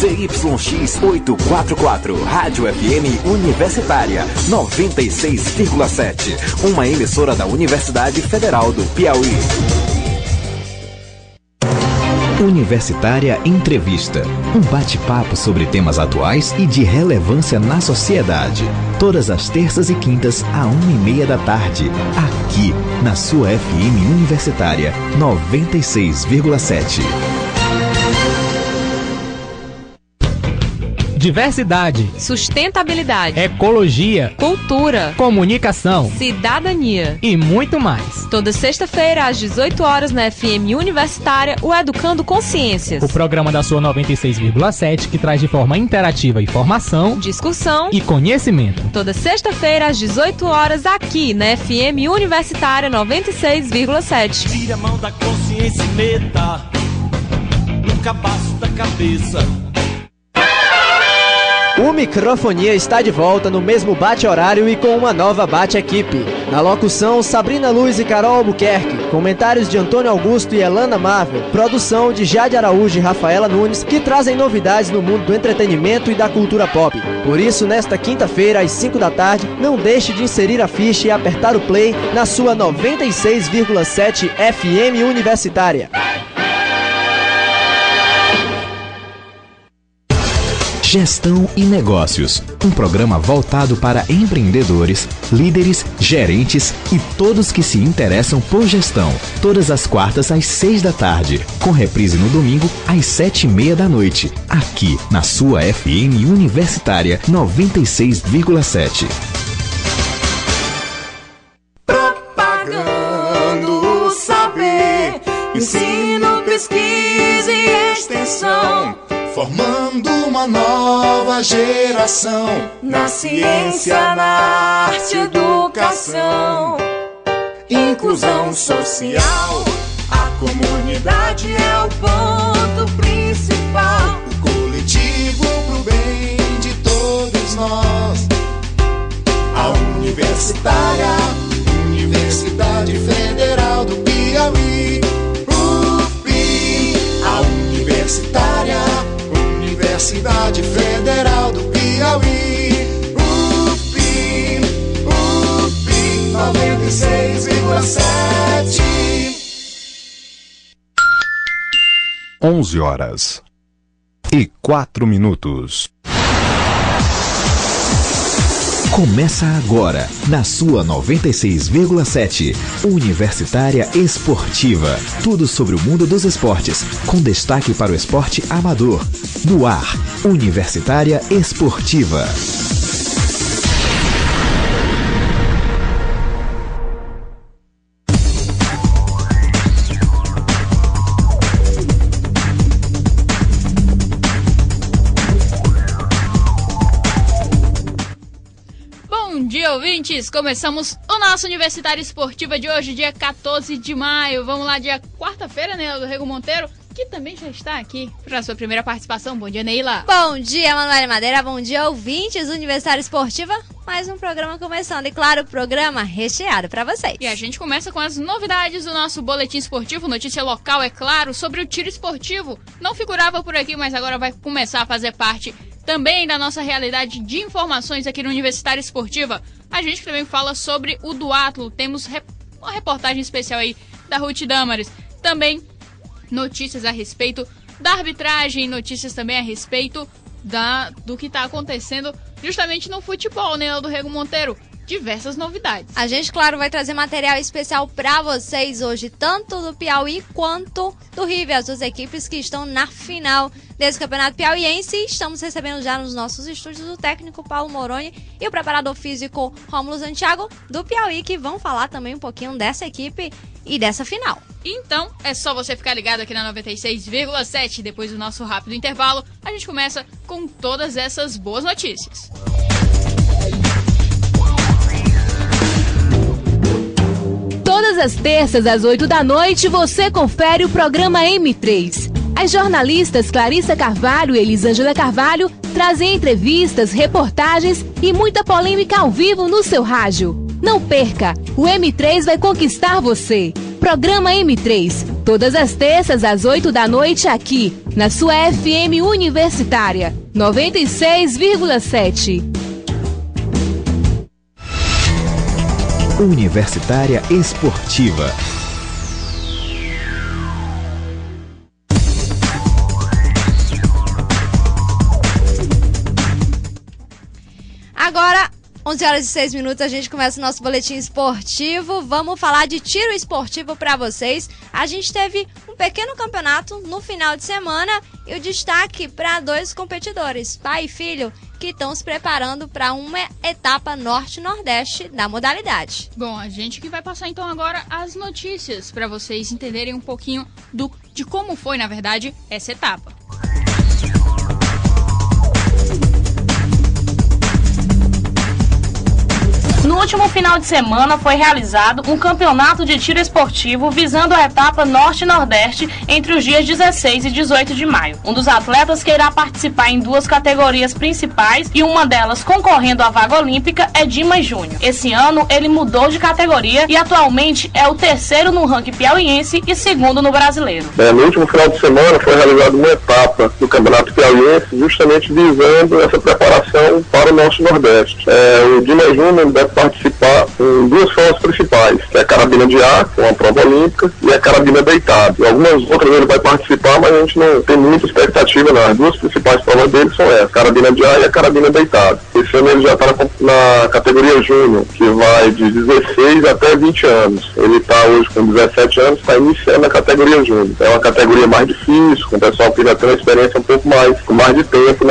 ZYX 844, Rádio FM Universitária 96,7. Uma emissora da Universidade Federal do Piauí. Universitária Entrevista. Um bate-papo sobre temas atuais e de relevância na sociedade. Todas as terças e quintas, à 1h30 da tarde. Aqui, na sua FM Universitária 96,7. Diversidade, sustentabilidade, ecologia, cultura, comunicação, cidadania e muito mais. Toda sexta-feira, às 18 horas, na FM Universitária, o Educando Consciências. O programa da sua 96,7 que traz de forma interativa informação, discussão e conhecimento. Toda sexta-feira, às 18 horas, aqui na FM Universitária 96,7. Tire a mão da consciência e meta no cabaço da cabeça. O Microfonia está de volta no mesmo bate-horário e com uma nova bate-equipe. Na locução, Sabrina Luz e Carol Albuquerque. Comentários de Antônio Augusto e Elana Marvel. Produção de Jade Araújo e Rafaela Nunes, que trazem novidades no mundo do entretenimento e da cultura pop. Por isso, nesta quinta-feira, às 5 da tarde, não deixe de inserir a ficha e apertar o play na sua 96,7 FM Universitária. Gestão e Negócios, um programa voltado para empreendedores, líderes, gerentes e todos que se interessam por gestão. Todas as quartas às 6 da tarde, com reprise no domingo às 7h30 da noite, aqui na sua FM Universitária 96,7. Propagando o saber, ensino, pesquisa e extensão. Formando uma nova geração na ciência, na arte, educação. Inclusão social, a comunidade é o ponto principal. O coletivo pro bem de todos nós. A Universitária, Universidade Federal do Piauí. UFPI, a Universitária, Universidade Federal do Piauí. UFPI, UFPI 96,7. 11h04. Começa agora, na sua 96,7, Universitária Esportiva. Tudo sobre o mundo dos esportes, com destaque para o esporte amador. No ar, Universitária Esportiva. Bom dia, ouvintes! Começamos o nosso Universitária Esportiva de hoje, dia 14 de maio. Vamos lá, dia quarta-feira, né, do Rego Monteiro, que também já está aqui para a sua primeira participação. Bom dia, Neila! Bom dia, Manoela Madeira! Bom dia, ouvintes do Universitária Esportiva! Mais um programa começando, e claro, programa recheado para vocês. E a gente começa com as novidades do nosso boletim esportivo, notícia local, é claro, sobre o tiro esportivo. Não figurava por aqui, mas agora vai começar a fazer parte também da nossa realidade de informações aqui no Universitária Esportiva. A gente também fala sobre o duatlo, temos uma reportagem especial aí da Ruth Damares. Também notícias a respeito da arbitragem, notícias também a respeito do que está acontecendo justamente no futebol, né, do Rego Monteiro. Diversas novidades. A gente, claro, vai trazer material especial para vocês hoje, tanto do Piauí quanto do River, as duas equipes que estão na final desse campeonato piauiense. Estamos recebendo já nos nossos estúdios o técnico Paulo Moroni e o preparador físico Rômulo Santiago do Piauí, que vão falar também um pouquinho dessa equipe e dessa final. Então, é só você ficar ligado aqui na 96,7. Depois do nosso rápido intervalo, a gente começa com todas essas boas notícias. Todas as terças às 8 da noite você confere o programa M3. As jornalistas Clarissa Carvalho e Elisângela Carvalho trazem entrevistas, reportagens e muita polêmica ao vivo no seu rádio. Não perca, o M3 vai conquistar você. Programa M3, todas as terças às 8 da noite aqui, na sua FM Universitária, 96,7. Universitária Esportiva. Agora, 11 horas e 6 minutos, a gente começa o nosso boletim esportivo. Vamos falar de tiro esportivo para vocês. A gente teve um pequeno campeonato no final de semana e o destaque para 2 competidores, pai e filho, que estão se preparando para uma etapa norte-nordeste da modalidade. Bom, a gente que vai passar então agora as notícias para vocês entenderem um pouquinho de como foi, na verdade, essa etapa. No último final de semana foi realizado um campeonato de tiro esportivo visando a etapa Norte-Nordeste entre os dias 16 e 18 de maio. Um dos atletas que irá participar em 2 categorias principais e uma delas concorrendo à vaga olímpica é Dimas Júnior. Esse ano ele mudou de categoria e atualmente é o 3º no ranking piauiense e 2º no brasileiro. No último final de semana foi realizada uma etapa do Campeonato Piauiense justamente visando essa preparação para o Norte-Nordeste. O Dimas Júnior deve participar em 2 provas principais, que é a carabina de ar, com a prova olímpica, e a carabina deitado. E algumas outras ele vai participar, mas a gente não tem muita expectativa, não. As 2 principais provas dele são essas, a carabina de ar e a carabina deitado. Esse ano ele já está na categoria júnior, que vai de 16 até 20 anos. Ele está hoje com 17 anos, está iniciando a categoria júnior. É uma categoria mais difícil, com o pessoal que já tem uma experiência um pouco mais, com mais de tempo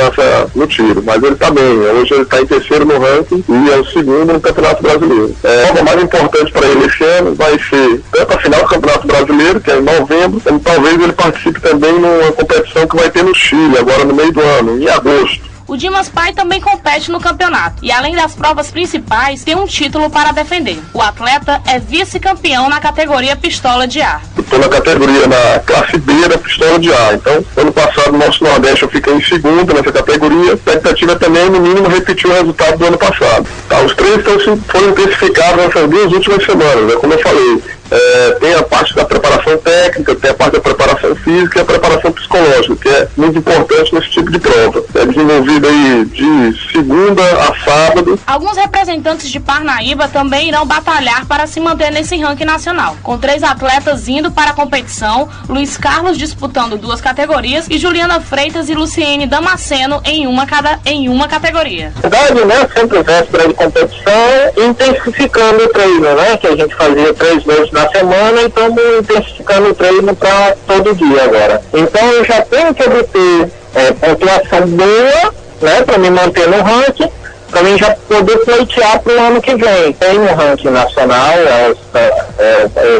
no tiro. Mas ele está bem, hoje ele está em 3º no ranking e é o 2º no Campeonato Brasileiro. A prova mais importante para ele esse ano vai ser tanto a final do Campeonato Brasileiro, que é em novembro, como talvez ele participe também numa competição que vai ter no Chile, agora no meio do ano, em agosto. O Dimas Pai também compete no campeonato e, além das provas principais, tem um título para defender. O atleta é vice-campeão na categoria pistola de ar. Estou na categoria, na classe B da pistola de ar. Então, ano passado, no nosso Nordeste, eu fiquei em 2º nessa categoria. A expectativa também é, no mínimo, repetir o resultado do ano passado. Os 3 foram intensificados nessas 2 últimas semanas, como eu falei. Tem a parte da preparação técnica, tem a parte da preparação física e a preparação psicológica, que é muito importante nesse tipo de prova. É desenvolvida aí de segunda a sábado. Alguns representantes de Parnaíba também irão batalhar para se manter nesse ranking nacional, com 3 atletas indo para a competição, Luiz Carlos disputando 2 categorias e Juliana Freitas e Luciene Damasceno em uma categoria. Na verdade, né, sempre véspera de competição, intensificando o treino, né, que a gente fazia 3 vezes na semana e estamos intensificando o treino para todo dia agora. Então eu já tenho que obter pontuação boa, né, para me manter no ranking, para mim já poder pleitear para o ano que vem. Tem no ranking nacional,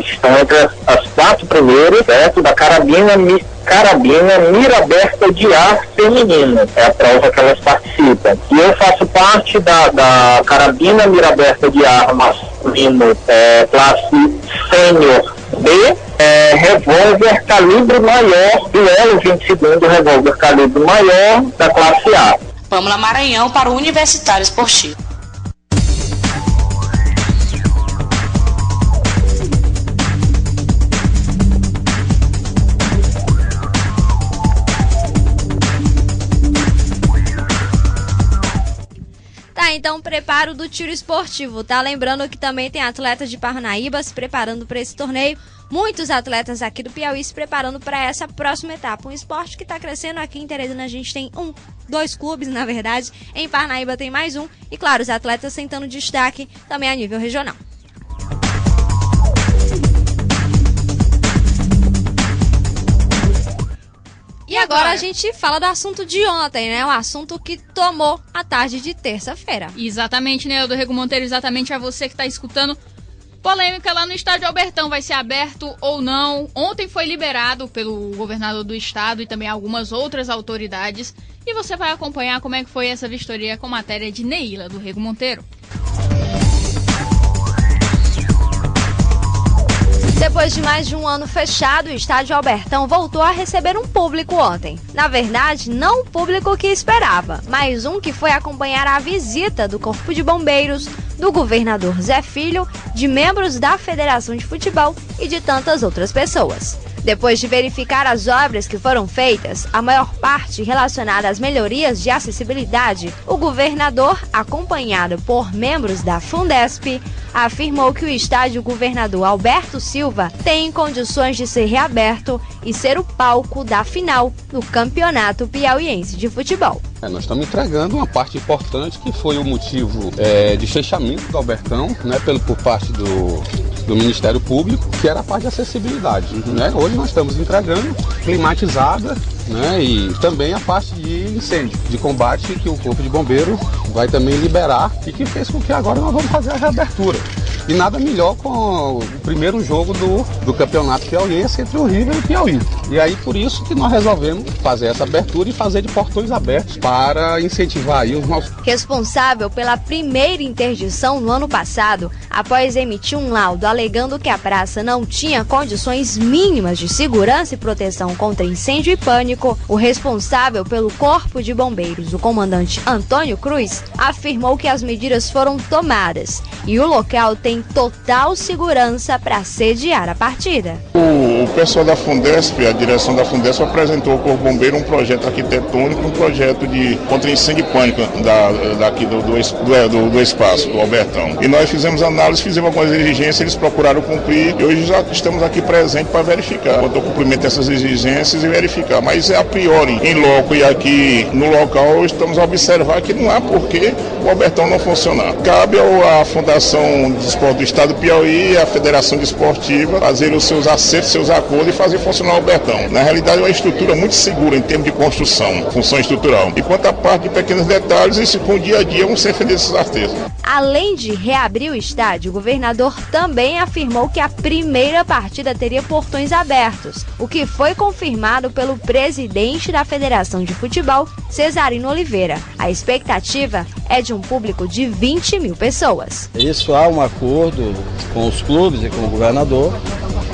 estão entre as 4 primeiras, certo, da carabina mira aberta de ar feminino, é a prova que elas participam. E eu faço parte da carabina mira aberta de ar masculino, classe sênior B, revólver calibre maior, duelo 22º revólver calibre maior da classe A. Pâmela Maranhão para o Universitário Esportivo. Então, preparo do tiro esportivo, tá? Lembrando que também tem atletas de Parnaíba se preparando para esse torneio. Muitos atletas aqui do Piauí se preparando para essa próxima etapa. Um esporte que está crescendo aqui em Teresina. A gente tem 2 clubes, na verdade. Em Parnaíba tem mais um. E, claro, os atletas tentando destaque também a nível regional. E agora a gente fala do assunto de ontem, né? O assunto que tomou a tarde de terça-feira. Exatamente, né, do Rego Monteiro, exatamente a você que está escutando. Polêmica lá no estádio Albertão, vai ser aberto ou não? Ontem foi liberado pelo governador do estado e também algumas outras autoridades. E você vai acompanhar como é que foi essa vistoria com matéria de Neila, do Rego Monteiro. Depois de mais de um ano fechado, o estádio Albertão voltou a receber um público ontem. Na verdade, não o público que esperava, mas um que foi acompanhar a visita do Corpo de Bombeiros, do governador Zé Filho, de membros da Federação de Futebol e de tantas outras pessoas. Depois de verificar as obras que foram feitas, a maior parte relacionada às melhorias de acessibilidade, o governador, acompanhado por membros da Fundesp, afirmou que o estádio Governador Alberto Silva tem condições de ser reaberto e ser o palco da final do Campeonato Piauiense de Futebol. Nós estamos entregando uma parte importante que foi o motivo de fechamento do Albertão, né, por parte do Ministério Público, que era a parte de acessibilidade. Né? Hoje nós estamos entregando climatizada, né, e também a parte de incêndio, de combate, que o Corpo de Bombeiro vai também liberar e que fez com que agora nós vamos fazer a reabertura. E nada melhor com o primeiro jogo do Campeonato Piauiense entre o River e o Piauí. E aí por isso que nós resolvemos fazer essa abertura e fazer de portões abertos para incentivar aí os nossos... Responsável pela primeira interdição no ano passado, após emitir um laudo alegando que a praça não tinha condições mínimas de segurança e proteção contra incêndio e pânico, o responsável pelo Corpo de Bombeiros, o comandante Antônio Cruz, afirmou que as medidas foram tomadas e o local tem total segurança para sediar a partida. O pessoal da Fundesp, a direção da Fundesp, apresentou ao Corpo Bombeiro um projeto arquitetônico, um projeto de contra incêndio e pânico daqui do espaço, do Albertão. E nós fizemos análise, fizemos algumas exigências, eles procuraram cumprir e hoje já estamos aqui presentes para verificar quanto ao cumprimento dessas exigências e verificar. Mas a priori, em loco e aqui no local, estamos a observar que não há porquê o Albertão não funcionar. Cabe à Fundação de Esporte do Estado do Piauí e à Federação Desportiva fazer os seus acertos, seus acordos e fazer funcionar o Albertão. Na realidade é uma estrutura muito segura em termos de construção, função estrutural. E quanto à parte de pequenos detalhes, isso com o dia a dia vão ser feitos esses acertos. Além de reabrir o estádio, o governador também afirmou que a primeira partida teria portões abertos, o que foi confirmado pelo presidente da Federação de Futebol, Cesarino Oliveira. A expectativa é de um público de 20 mil pessoas. Isso há um acordo com os clubes e com o governador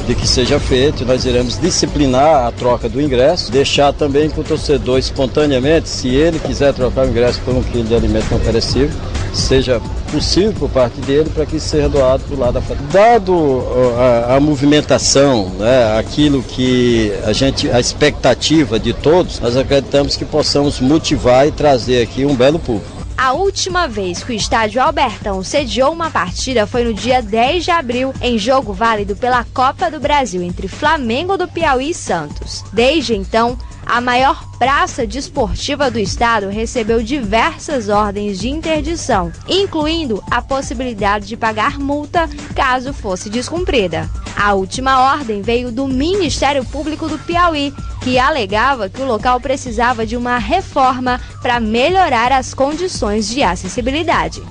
de que seja feito. Nós iremos disciplinar a troca do ingresso, deixar também que o torcedor espontaneamente, se ele quiser trocar o ingresso por um quilo de alimento não perecível, seja possível por parte dele para que isso seja doado para o lado da família. Dado a movimentação, né, aquilo que a expectativa de todos, nós acreditamos que possamos motivar e trazer aqui um belo público. A última vez que o estádio Albertão sediou uma partida foi no dia 10 de abril, em jogo válido pela Copa do Brasil entre Flamengo do Piauí e Santos. Desde então, a maior praça desportiva do estado recebeu diversas ordens de interdição, incluindo a possibilidade de pagar multa caso fosse descumprida. A última ordem veio do Ministério Público do Piauí, que alegava que o local precisava de uma reforma para melhorar as condições de acessibilidade.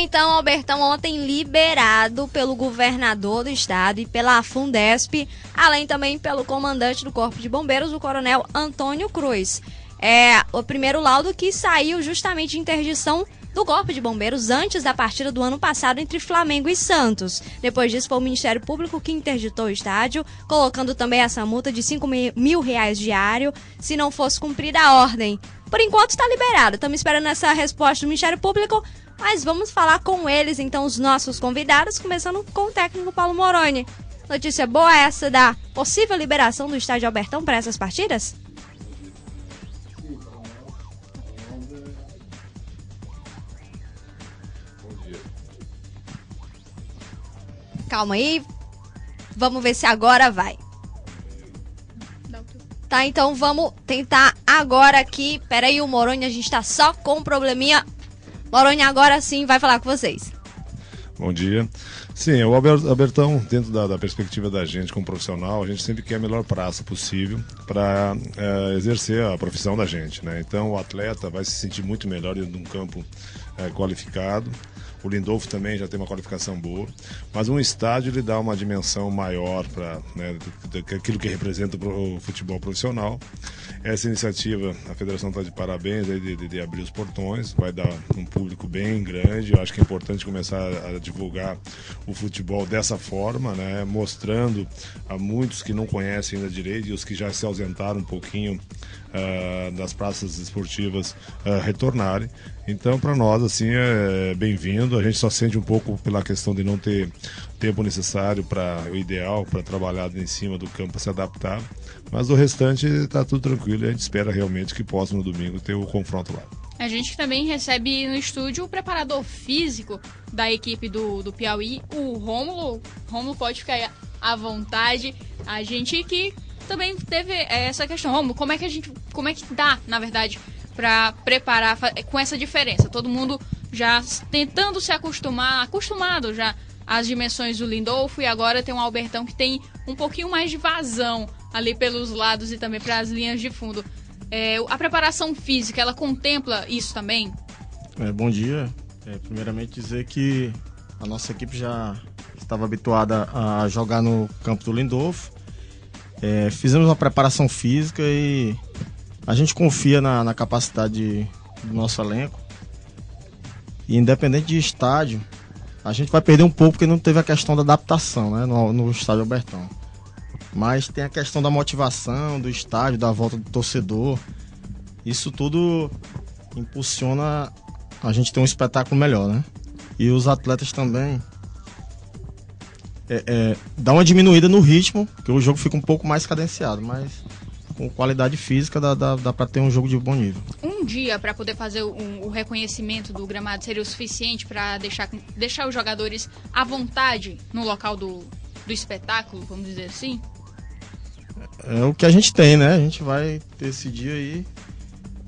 Então, Albertão ontem liberado pelo governador do estado e pela Fundesp, além também pelo comandante do Corpo de Bombeiros, o coronel Antônio Cruz. É o primeiro laudo que saiu justamente de interdição do Corpo de Bombeiros antes da partida do ano passado entre Flamengo e Santos. Depois disso, foi o Ministério Público que interditou o estádio, colocando também essa multa de R$5 mil diário se não fosse cumprida a ordem. Por enquanto está liberado, estamos esperando essa resposta do Ministério Público, mas vamos falar com eles, então, os nossos convidados, começando com o técnico Paulo Moroni. Notícia boa essa da possível liberação do estádio Albertão para essas partidas? Calma aí, vamos ver se agora vai. Tá, então vamos tentar agora aqui. Pera aí, o Moroni, a gente tá só com um probleminha. Moroni agora sim vai falar com vocês. Bom dia. Sim, o Albertão, dentro da perspectiva da gente como profissional, a gente sempre quer a melhor praça possível para exercer a profissão da gente, né? Então o atleta vai se sentir muito melhor dentro de um campo qualificado. O Lindolfo também já tem uma qualificação boa, mas um estádio ele dá uma dimensão maior para, né, daquilo que representa o futebol profissional. Essa iniciativa, a federação está de parabéns aí de abrir os portões, vai dar um público bem grande. Eu acho que é importante começar a divulgar o futebol dessa forma, né, mostrando a muitos que não conhecem ainda direito e os que já se ausentaram um pouquinho das praças esportivas retornarem. Então, para nós, assim, é bem-vindo. A gente só sente um pouco pela questão de não ter tempo necessário o ideal para trabalhar em cima do campo, para se adaptar. Mas o restante está tudo tranquilo e a gente espera realmente que possa no domingo ter o confronto lá. A gente também recebe no estúdio o preparador físico da equipe do Piauí, o Rômulo. Rômulo, pode ficar à vontade. A gente que também teve essa questão. Rômulo, como é que dá, na verdade, para preparar com essa diferença? Todo mundo já tentando se acostumado já às dimensões do Lindolfo, e agora tem um Albertão que tem um pouquinho mais de vazão ali pelos lados e também para as linhas de fundo. A preparação física, ela contempla isso também? Bom dia. Primeiramente dizer que a nossa equipe já estava habituada a jogar no campo do Lindolfo. Fizemos uma preparação física e a gente confia na capacidade do nosso elenco. E independente de estádio, a gente vai perder um pouco porque não teve a questão da adaptação, né, no estádio Albertão. Mas tem a questão da motivação, do estádio, da volta do torcedor. Isso tudo impulsiona a gente ter um espetáculo melhor, né? E os atletas também dá uma diminuída no ritmo, porque o jogo fica um pouco mais cadenciado, mas com qualidade física dá para ter um jogo de bom nível. Um dia para poder fazer o reconhecimento do gramado seria o suficiente para deixar os jogadores à vontade no local do espetáculo, vamos dizer assim? É o que a gente tem, né? A gente vai ter esse dia aí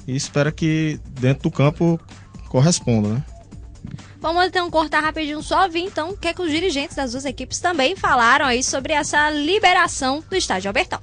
e espera que dentro do campo corresponda, né? Vamos então cortar rapidinho só ouvir então o que é que os dirigentes das duas equipes também falaram aí sobre essa liberação do estádio Albertão.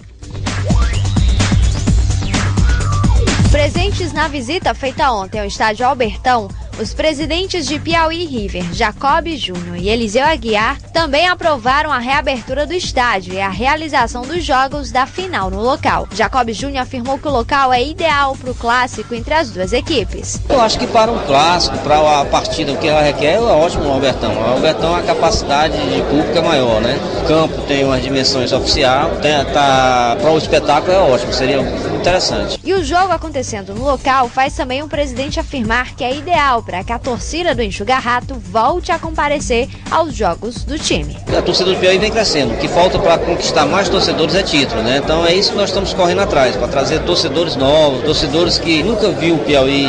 Presentes na visita feita ontem ao estádio Albertão, os presidentes de Piauí River, Jacob Júnior e Eliseu Aguiar, também aprovaram a reabertura do estádio e a realização dos jogos da final no local. Jacob Júnior afirmou que o local é ideal para o clássico entre as duas equipes. Eu acho que para um clássico, para a partida, o que ela requer é ótimo o Albertão. O Albertão, a capacidade de público é maior, né? O campo tem umas dimensões oficiais, para o espetáculo é ótimo, seria interessante. E o jogo acontecendo no local faz também o presidente afirmar que é ideal para que a torcida do Enxuga-Rato volte a comparecer aos jogos do time. A torcida do Piauí vem crescendo. O que falta para conquistar mais torcedores é título, né? Então é isso que nós estamos correndo atrás, para trazer torcedores novos, torcedores que nunca viu o Piauí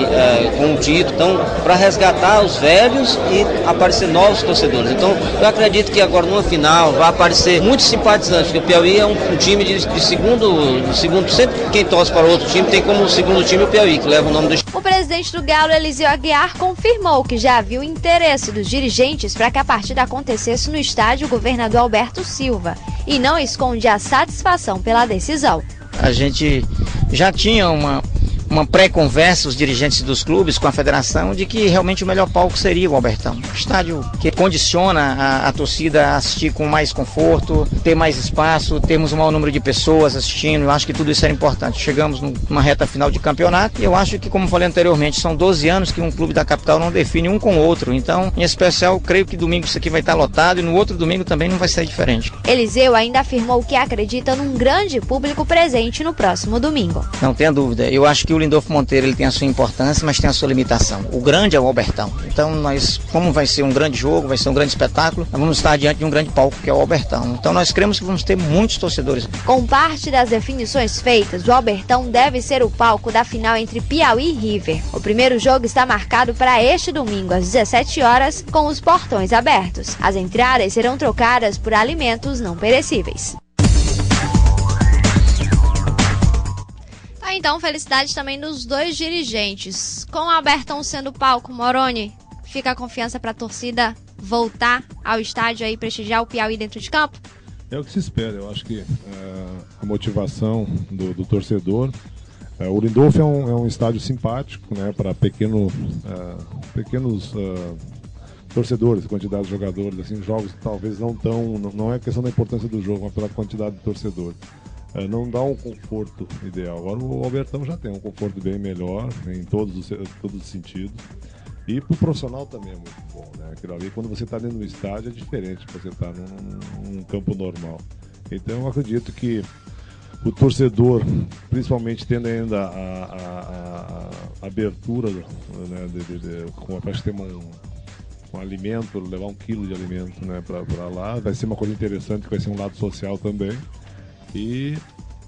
com um título. Então, para resgatar os velhos e aparecer novos torcedores. Então, eu acredito que agora numa final vai aparecer muitos simpatizantes, porque o Piauí é um time de segundo, sempre quem torce para outro time tem como segundo time o Piauí, que leva o nome do... O presidente do Galo, Eliseu Aguiar, confirmou que já havia o interesse dos dirigentes para que a partida acontecesse no estádio Governador Alberto Silva e não esconde a satisfação pela decisão. A gente já tinha uma pré-conversa, os dirigentes dos clubes com a federação, de que realmente o melhor palco seria o Albertão. Um estádio que condiciona a torcida a assistir com mais conforto, ter mais espaço, termos um maior número de pessoas assistindo. Eu acho que tudo isso era importante. Chegamos numa reta final de campeonato e eu acho que, como falei anteriormente, são 12 anos que um clube da capital não define um com o outro. Então, em especial, creio que domingo isso aqui vai estar lotado e no outro domingo também não vai ser diferente. Eliseu ainda afirmou que acredita num grande público presente no próximo domingo. Não tenha dúvida. Eu acho que o Lindolfo Monteiro ele tem a sua importância, mas tem a sua limitação. O grande é o Albertão. Então nós, como vai ser um grande jogo, vai ser um grande espetáculo, nós vamos estar diante de um grande palco que é o Albertão. Então nós cremos que vamos ter muitos torcedores. Com parte das definições feitas, o Albertão deve ser o palco da final entre Piauí e River. O primeiro jogo está marcado para este domingo às 17 horas, com os portões abertos. As entradas serão trocadas por alimentos não perecíveis. Então, felicidade também dos dois dirigentes. Com o Albertão sendo palco, Moroni, fica a confiança para a torcida voltar ao estádio aí prestigiar o Piauí dentro de campo? É o que se espera. Eu acho que a motivação do torcedor. O Lindolf é um estádio simpático, né, para pequenos torcedores, quantidade de jogadores, assim, jogos talvez não é questão da importância do jogo, mas pela quantidade de torcedores. Não dá um conforto ideal. Agora o Albertão já tem um conforto bem melhor em todos os sentidos. E pro profissional também é muito bom, né? Aquilo ali, quando você está dentro do estádio, é diferente de você estar num campo normal. Então eu acredito que o torcedor, principalmente tendo ainda a abertura, né, para ter um alimento, levar 1 quilo de alimento, né, para lá, vai ser uma coisa interessante, que vai ser um lado social também. E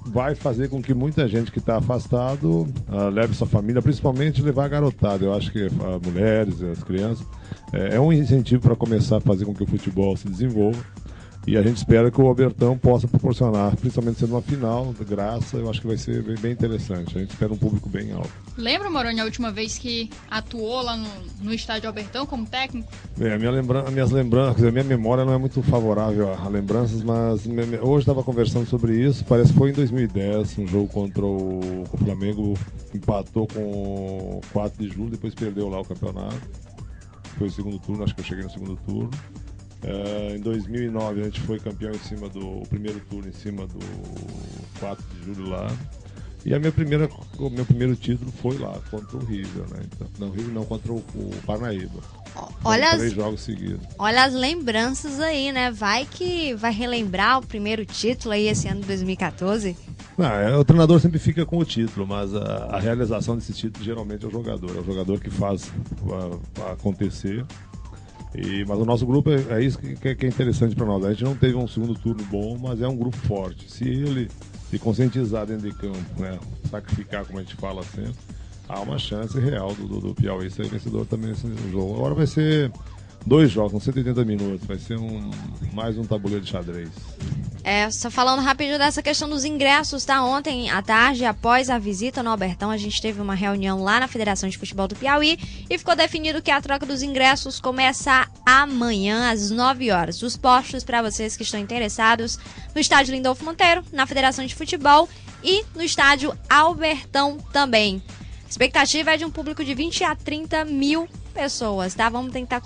vai fazer com que muita gente que está afastado leve sua família, principalmente levar a garotada. Eu acho que as mulheres, as crianças, é um incentivo para começar a fazer com que o futebol se desenvolva. E a gente espera que o Albertão possa proporcionar, principalmente sendo uma final, de graça, eu acho que vai ser bem interessante. A gente espera um público bem alto. Lembra, Moroni, a última vez que atuou lá no estádio Albertão como técnico? Minhas lembranças, a minha memória não é muito favorável a lembranças, mas hoje estava conversando sobre isso, parece que foi em 2010, um jogo contra o Flamengo, empatou com o 4 de julho, depois perdeu lá o campeonato. Foi o segundo turno, acho que eu cheguei no segundo turno. Em 2009 a gente foi campeão o primeiro turno em cima do 4 de julho lá. E o meu primeiro título foi lá, contra o River, né? Então, não, o River não, contra o Parnaíba. Olha 3 jogos seguidos. Olha as lembranças aí, né? Vai que vai relembrar o primeiro título aí esse ano de 2014. Não, o treinador sempre fica com o título, mas a realização desse título geralmente é o jogador que faz acontecer. Mas o nosso grupo é isso que é interessante para nós. A gente não teve um segundo turno bom, mas é um grupo forte. Se ele se conscientizar dentro de campo, né, sacrificar, como a gente fala sempre, há uma chance real do Piauí ser vencedor também nesse jogo. Agora vai ser 2 jogos, com 180 minutos. Vai ser mais um tabuleiro de xadrez. Só falando rapidinho dessa questão dos ingressos, tá? Ontem à tarde, após a visita no Albertão, a gente teve uma reunião lá na Federação de Futebol do Piauí e ficou definido que a troca dos ingressos começa amanhã às 9 horas. Os postos para vocês que estão interessados no estádio Lindolfo Monteiro, na Federação de Futebol e no estádio Albertão também. A expectativa é de um público de 20 a 30 mil pessoas, tá? Vão tentar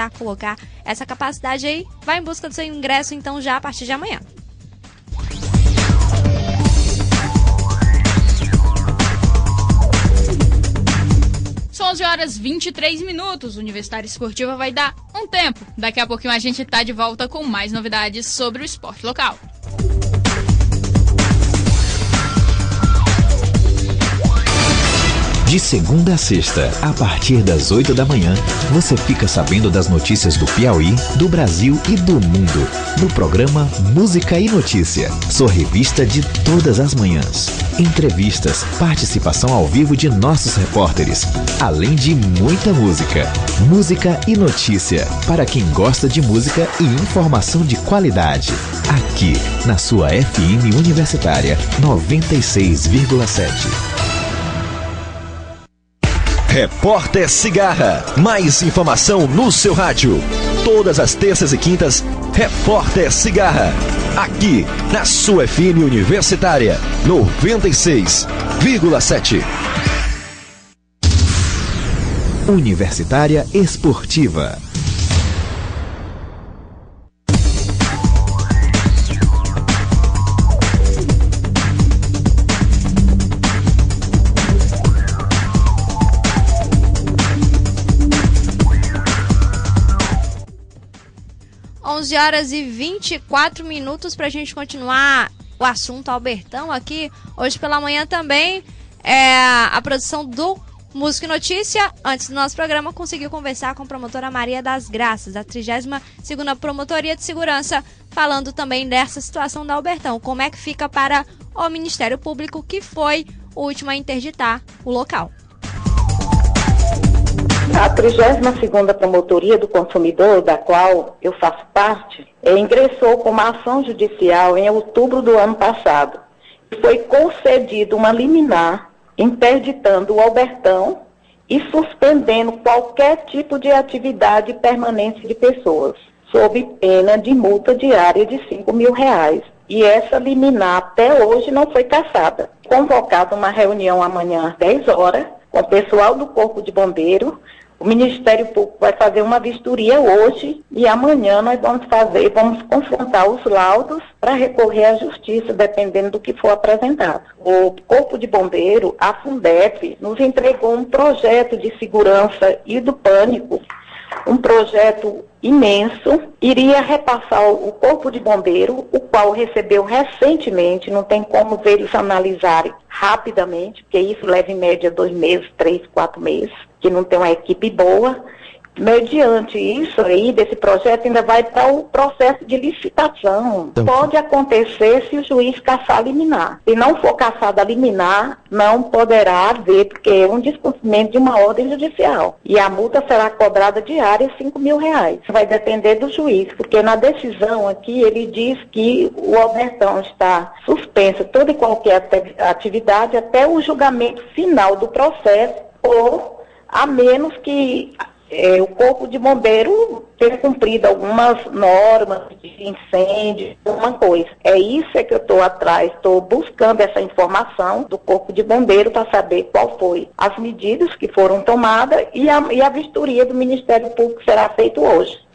colocar essa capacidade aí. Vai em busca do seu ingresso, então, já a partir de amanhã. São 11 horas 23 minutos. Universitária Esportiva vai dar um tempo. Daqui a pouquinho a gente tá de volta com mais novidades sobre o esporte local. De segunda a sexta, a partir das 8 da manhã, você fica sabendo das notícias do Piauí, do Brasil e do mundo, no programa Música e Notícia, sua revista de todas as manhãs. Entrevistas, participação ao vivo de nossos repórteres, além de muita música. Música e Notícia, para quem gosta de música e informação de qualidade. Aqui, na sua FM Universitária 96,7. Repórter Cigarra. Mais informação no seu rádio. Todas as terças e quintas, Repórter Cigarra. Aqui, na sua FM Universitária 96,7. Universitária Esportiva. Horas e 24 minutos pra gente continuar o assunto Albertão aqui. Hoje pela manhã também a produção do Música e Notícia, antes do nosso programa, conseguiu conversar com a promotora Maria das Graças, da 32ª Promotoria de Segurança, falando também dessa situação da Albertão. Como é que fica para o Ministério Público, que foi o último a interditar o local. A 32ª Promotoria do Consumidor, da qual eu faço parte, ingressou com uma ação judicial em outubro do ano passado. Foi concedida uma liminar interditando o Albertão e suspendendo qualquer tipo de atividade e permanência de pessoas, sob pena de multa diária de R$5.000. E essa liminar até hoje não foi cassada. Convocada uma reunião amanhã às 10 horas, com o pessoal do Corpo de Bombeiro. O Ministério Público vai fazer uma vistoria hoje e amanhã nós vamos confrontar os laudos para recorrer à justiça, dependendo do que for apresentado. O Corpo de Bombeiro, a Fundef, nos entregou um projeto de segurança e do pânico, um projeto imenso, iria repassar o Corpo de Bombeiro, o qual recebeu recentemente, não tem como eles analisarem rapidamente, porque isso leva em média 2 meses, 3, 4 meses, que não tem uma equipe boa. Mediante isso aí, desse projeto, ainda vai para o processo de licitação. Então, pode acontecer se o juiz cassar a liminar. Se não for cassada a liminar, não poderá haver, porque é um descumprimento de uma ordem judicial. E a multa será cobrada diária R$5.000. Vai depender do juiz, porque na decisão aqui ele diz que o Albertão está suspenso toda e qualquer atividade até o julgamento final do processo, ou a menos que o Corpo de Bombeiro ter cumprido algumas normas de incêndio, alguma coisa. É isso que eu estou atrás, estou buscando essa informação do Corpo de Bombeiro para saber qual foi as medidas que foram tomadas e a vistoria do Ministério Público será feita hoje.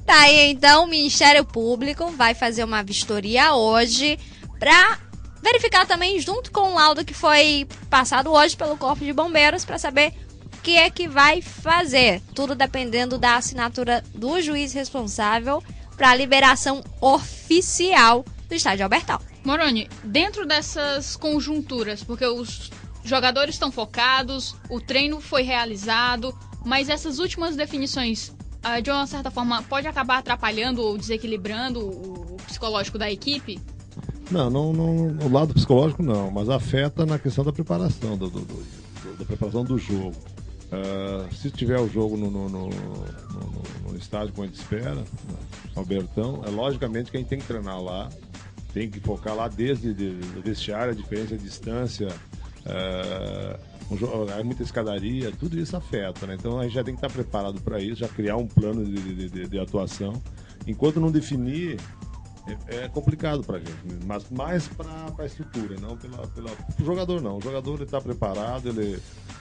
Tá aí, então, o Ministério Público vai fazer uma vistoria hoje para verificar também, junto com o laudo que foi passado hoje pelo Corpo de Bombeiros, para saber o que é que vai fazer. Tudo dependendo da assinatura do juiz responsável para a liberação oficial do estádio Albertão. Moroni, dentro dessas conjunturas, porque os jogadores estão focados, o treino foi realizado, mas essas últimas definições, de uma certa forma, pode acabar atrapalhando ou desequilibrando o psicológico da equipe? Não, o lado psicológico não, mas afeta na questão da preparação, da preparação do jogo. Se tiver o jogo no estádio como a gente espera, no Albertão, logicamente que a gente tem que treinar lá, tem que focar lá desde o vestiário, a diferença de distância, muita escadaria, tudo isso afeta, né? Então a gente já tem que estar preparado para isso, já criar um plano de atuação. Enquanto não definir, é complicado pra gente, mas mais pra estrutura, não pro jogador não. O jogador está preparado,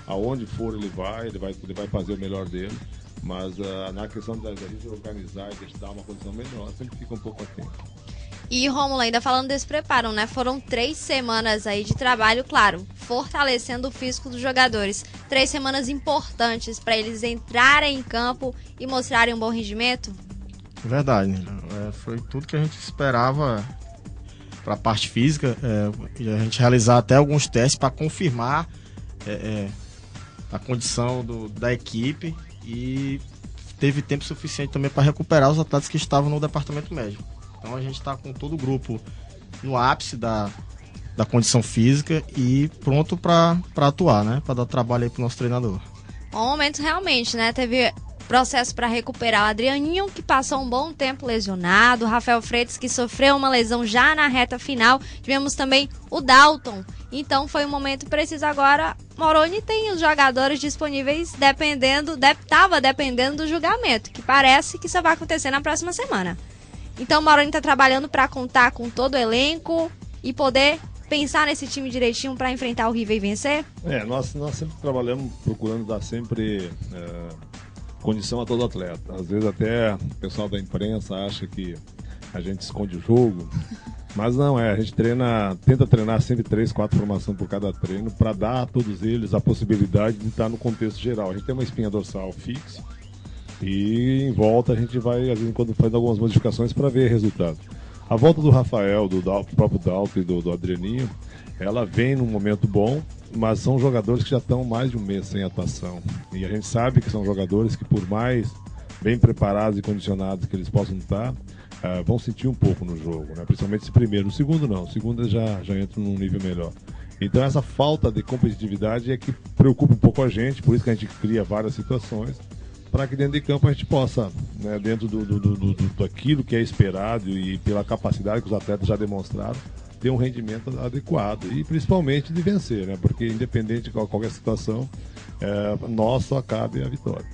aonde for ele vai fazer o melhor dele, mas na questão da gente organizar e dar uma condição melhor, sempre fica um pouco atento. E, Rômulo, ainda falando desse preparo, né? Foram 3 semanas aí de trabalho, claro, fortalecendo o físico dos jogadores. 3 semanas importantes para eles entrarem em campo e mostrarem um bom rendimento? Verdade, foi tudo que a gente esperava para a parte física, e a gente realizar até alguns testes para confirmar a condição da equipe, e teve tempo suficiente também para recuperar os atletas que estavam no departamento médico. Então a gente está com todo o grupo no ápice da condição física e pronto para atuar, né? Para dar trabalho aí para o nosso treinador. Um momento realmente, né? Teve processo para recuperar o Adrianinho, que passou um bom tempo lesionado, o Rafael Freitas, que sofreu uma lesão já na reta final, tivemos também o Dalton. Então foi um momento preciso agora. Moroni tem os jogadores disponíveis estava dependendo do julgamento, que parece que isso vai acontecer na próxima semana. Então o Moroni está trabalhando para contar com todo o elenco e poder pensar nesse time direitinho para enfrentar o River e vencer? Nós sempre trabalhamos procurando dar sempre condição a todo atleta. Às vezes até o pessoal da imprensa acha que a gente esconde o jogo, mas não a gente tenta treinar sempre 3, 4 formações por cada treino para dar a todos eles a possibilidade de estar no contexto geral. A gente tem uma espinha dorsal fixa e em volta a gente vai, às vezes, quando faz algumas modificações para ver resultado. A volta do Rafael, do próprio Dalton e do Adrianinho, ela vem num momento bom, mas são jogadores que já estão mais de um mês sem atuação. E a gente sabe que são jogadores que, por mais bem preparados e condicionados que eles possam estar, vão sentir um pouco no jogo, né? Principalmente esse primeiro. O segundo não, o segundo já entra num nível melhor. Então essa falta de competitividade é que preocupa um pouco a gente, por isso que a gente cria várias situações para que dentro de campo a gente possa, né, dentro daquilo que é esperado e pela capacidade que os atletas já demonstraram, ter um rendimento adequado e principalmente de vencer, né? Porque independente de qualquer situação, nós só cabe a vitória.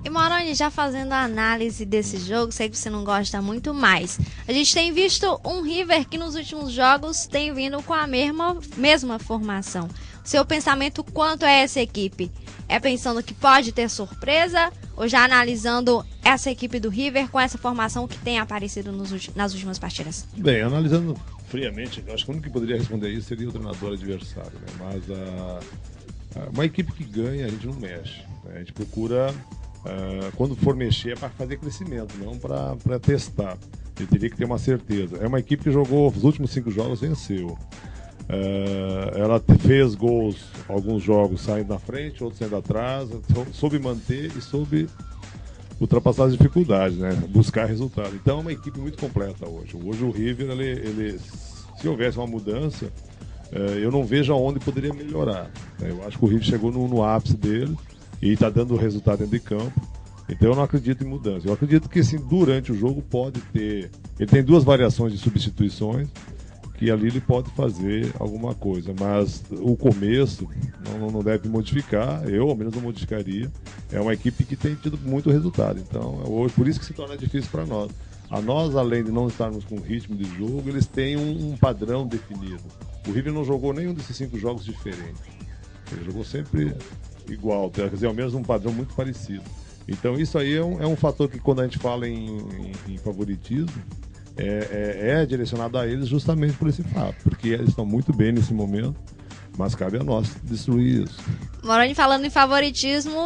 E Moroni, já fazendo a análise desse jogo, sei que você não gosta muito mais. A gente tem visto um River que nos últimos jogos tem vindo com a mesma formação. Seu pensamento quanto a essa equipe? É pensando que pode ter surpresa ou já analisando essa equipe do River com essa formação que tem aparecido nas últimas partidas? Bem, analisando friamente, acho que o único que poderia responder isso seria o treinador adversário, né? Mas uma equipe que ganha, a gente não mexe, né? A gente procura, quando for mexer, é para fazer crescimento, não para testar. Ele teria que ter uma certeza. É uma equipe que jogou os últimos 5 jogos, venceu. Ela fez gols, alguns jogos saindo na frente, outros saindo atrás, soube manter e soube ultrapassar as dificuldades, né? Buscar resultado. Então é uma equipe muito completa hoje. Hoje o River, se houvesse uma mudança, eu não vejo aonde poderia melhorar, né? Eu acho que o River chegou no ápice dele e está dando resultado dentro de campo. Então eu não acredito em mudança. Eu acredito que assim, durante o jogo pode ter... Ele tem 2 variações de substituições, que ali ele pode fazer alguma coisa, mas o começo não deve modificar, eu ao menos não modificaria. É uma equipe que tem tido muito resultado, então hoje por isso que se torna difícil para nós. A nós, além de não estarmos com ritmo de jogo, eles têm um padrão definido. O River não jogou nenhum desses 5 jogos diferentes, ele jogou sempre igual, quer dizer, ao menos um padrão muito parecido. Então isso aí é um fator que quando a gente fala em favoritismo, é direcionado a eles justamente por esse fato, porque eles estão muito bem nesse momento, mas cabe a nós destruir isso. Moroni, falando em favoritismo,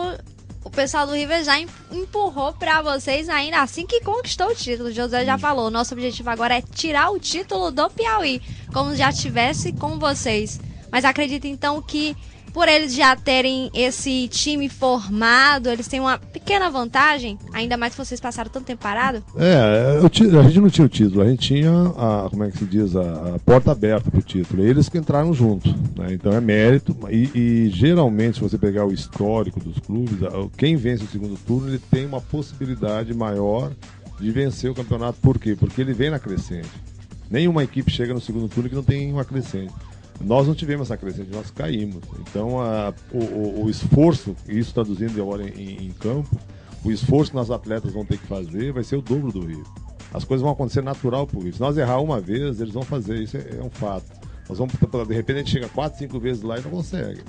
o pessoal do River já empurrou para vocês ainda assim que conquistou o título. O José já falou, nosso objetivo agora é tirar o título do Piauí, como já tivesse com vocês. Mas acredito então que por eles já terem esse time formado, eles têm uma pequena vantagem, ainda mais que vocês passaram tanto tempo parado? A gente não tinha o título, a gente tinha a porta aberta para o título, eles que entraram junto, né? Então é mérito, e geralmente se você pegar o histórico dos clubes, quem vence o segundo turno, ele tem uma possibilidade maior de vencer o campeonato. Por quê? Porque ele vem na crescente. Nenhuma equipe chega no segundo turno que não tem uma crescente. Nós não tivemos essa crescente, nós caímos. Então o esforço, isso traduzindo agora em campo, o esforço que nós atletas vão ter que fazer vai ser o dobro do Rio. As coisas vão acontecer natural por isso. Se nós errar uma vez, eles vão fazer, isso é um fato. Nós vamos, de repente a gente chega 4, 5 vezes lá e não consegue.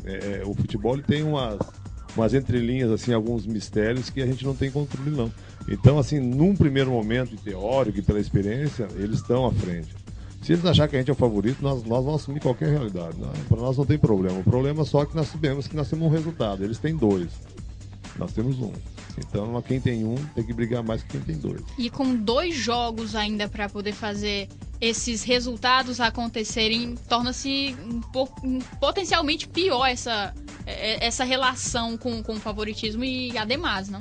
O futebol ele tem umas entrelinhas, assim, alguns mistérios que a gente não tem controle não. Então assim, num primeiro momento teórico e pela experiência, eles estão à frente. Se eles acharem que a gente é o favorito, nós vamos assumir qualquer realidade. Para nós não tem problema. O problema é só que nós sabemos que nós temos um resultado. Eles têm 2. Nós temos 1. Então, quem tem 1 tem que brigar mais que quem tem 2. E com 2 jogos ainda para poder fazer esses resultados acontecerem, torna-se potencialmente pior essa relação com o favoritismo e ademais, não?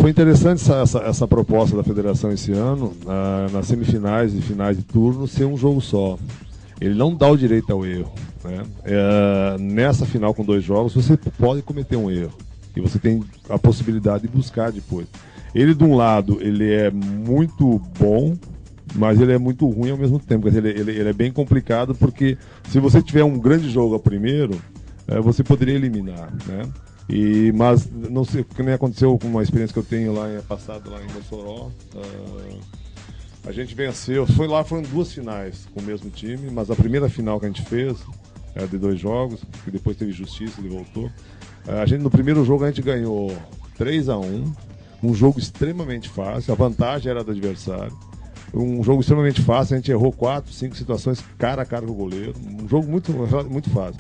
Foi interessante essa proposta da federação esse ano, nas semifinais e finais de turno, ser um jogo só. Ele não dá o direito ao erro, né? Nessa final com 2 jogos, você pode cometer um erro. E você tem a possibilidade de buscar depois. Ele, de um lado, ele é muito bom, mas ele é muito ruim ao mesmo tempo. Ele é bem complicado, porque se você tiver um grande jogo ao primeiro, você poderia eliminar, né? Mas não sei, o que nem aconteceu com uma experiência que eu tenho passado lá em Mossoró. A gente venceu, foram 2 finais com o mesmo time, mas a primeira final que a gente fez, de 2 jogos, que depois teve justiça, ele voltou. No primeiro jogo a gente ganhou 3-1, um jogo extremamente fácil, a vantagem era do adversário. Um jogo extremamente fácil, a gente errou 4, 5 situações cara a cara com o goleiro, um jogo muito, muito fácil.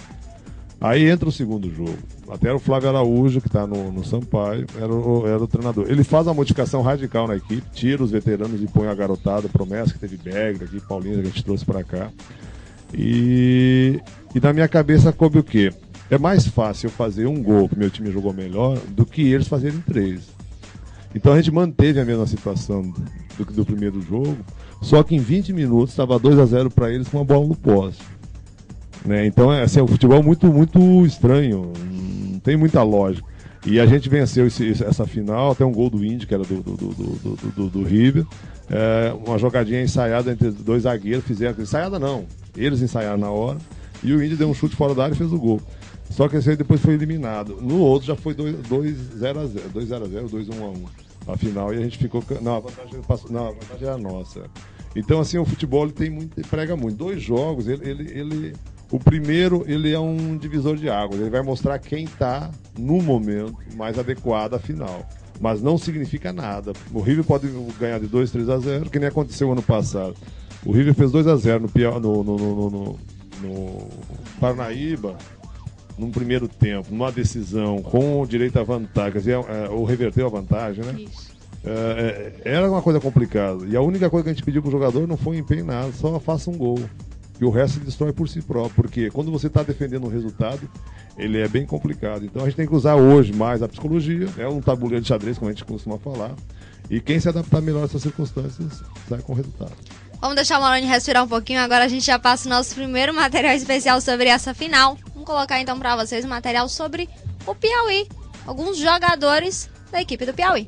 Aí entra o segundo jogo, até o Flávio Araújo, que está no Sampaio, era o treinador. Ele faz uma modificação radical na equipe, tira os veteranos e põe a garotada, promessa que teve Begre aqui, Paulinho, que a gente trouxe para cá. E na minha cabeça coube o quê? É mais fácil eu fazer um gol, que meu time jogou melhor, do que eles fazerem 3. Então a gente manteve a mesma situação do primeiro jogo, só que em 20 minutos estava 2-0 para eles com uma bola no poste. Né? Então assim, o futebol é muito, muito estranho, não tem muita lógica. E a gente venceu essa final, até um gol do Indy, que era do River. Uma jogadinha ensaiada entre dois zagueiros, fizeram. Ensaiada não, eles ensaiaram na hora. E o Indy deu um chute fora da área e fez o gol. Só que esse aí depois foi eliminado. No outro já foi 2-0-0, 2-1-1. A final, e a gente ficou. Não, a vantagem era nossa. Então, assim, o futebol ele prega muito. 2 jogos, o primeiro, ele é um divisor de águas. Ele vai mostrar quem está no momento mais adequado à final. Mas não significa nada. O River pode ganhar de 2-3-0, que nem aconteceu ano passado. O River fez 2-0 no Parnaíba, num primeiro tempo, numa decisão, com direito à vantagem, ou reverteu a vantagem, né? Isso. Era uma coisa complicada. E a única coisa que a gente pediu pro jogador não foi empenho nada, só faça um gol. E o resto se destrói por si próprio. Porque quando você está defendendo um resultado, ele é bem complicado. Então a gente tem que usar hoje mais a psicologia, um tabuleiro de xadrez, como a gente costuma falar. E quem se adaptar melhor a essas circunstâncias sai com o resultado. Vamos deixar o Maroni respirar um pouquinho. Agora a gente já passa o nosso primeiro material especial sobre essa final. Vamos colocar então para vocês um material sobre o Piauí. Alguns jogadores da equipe do Piauí.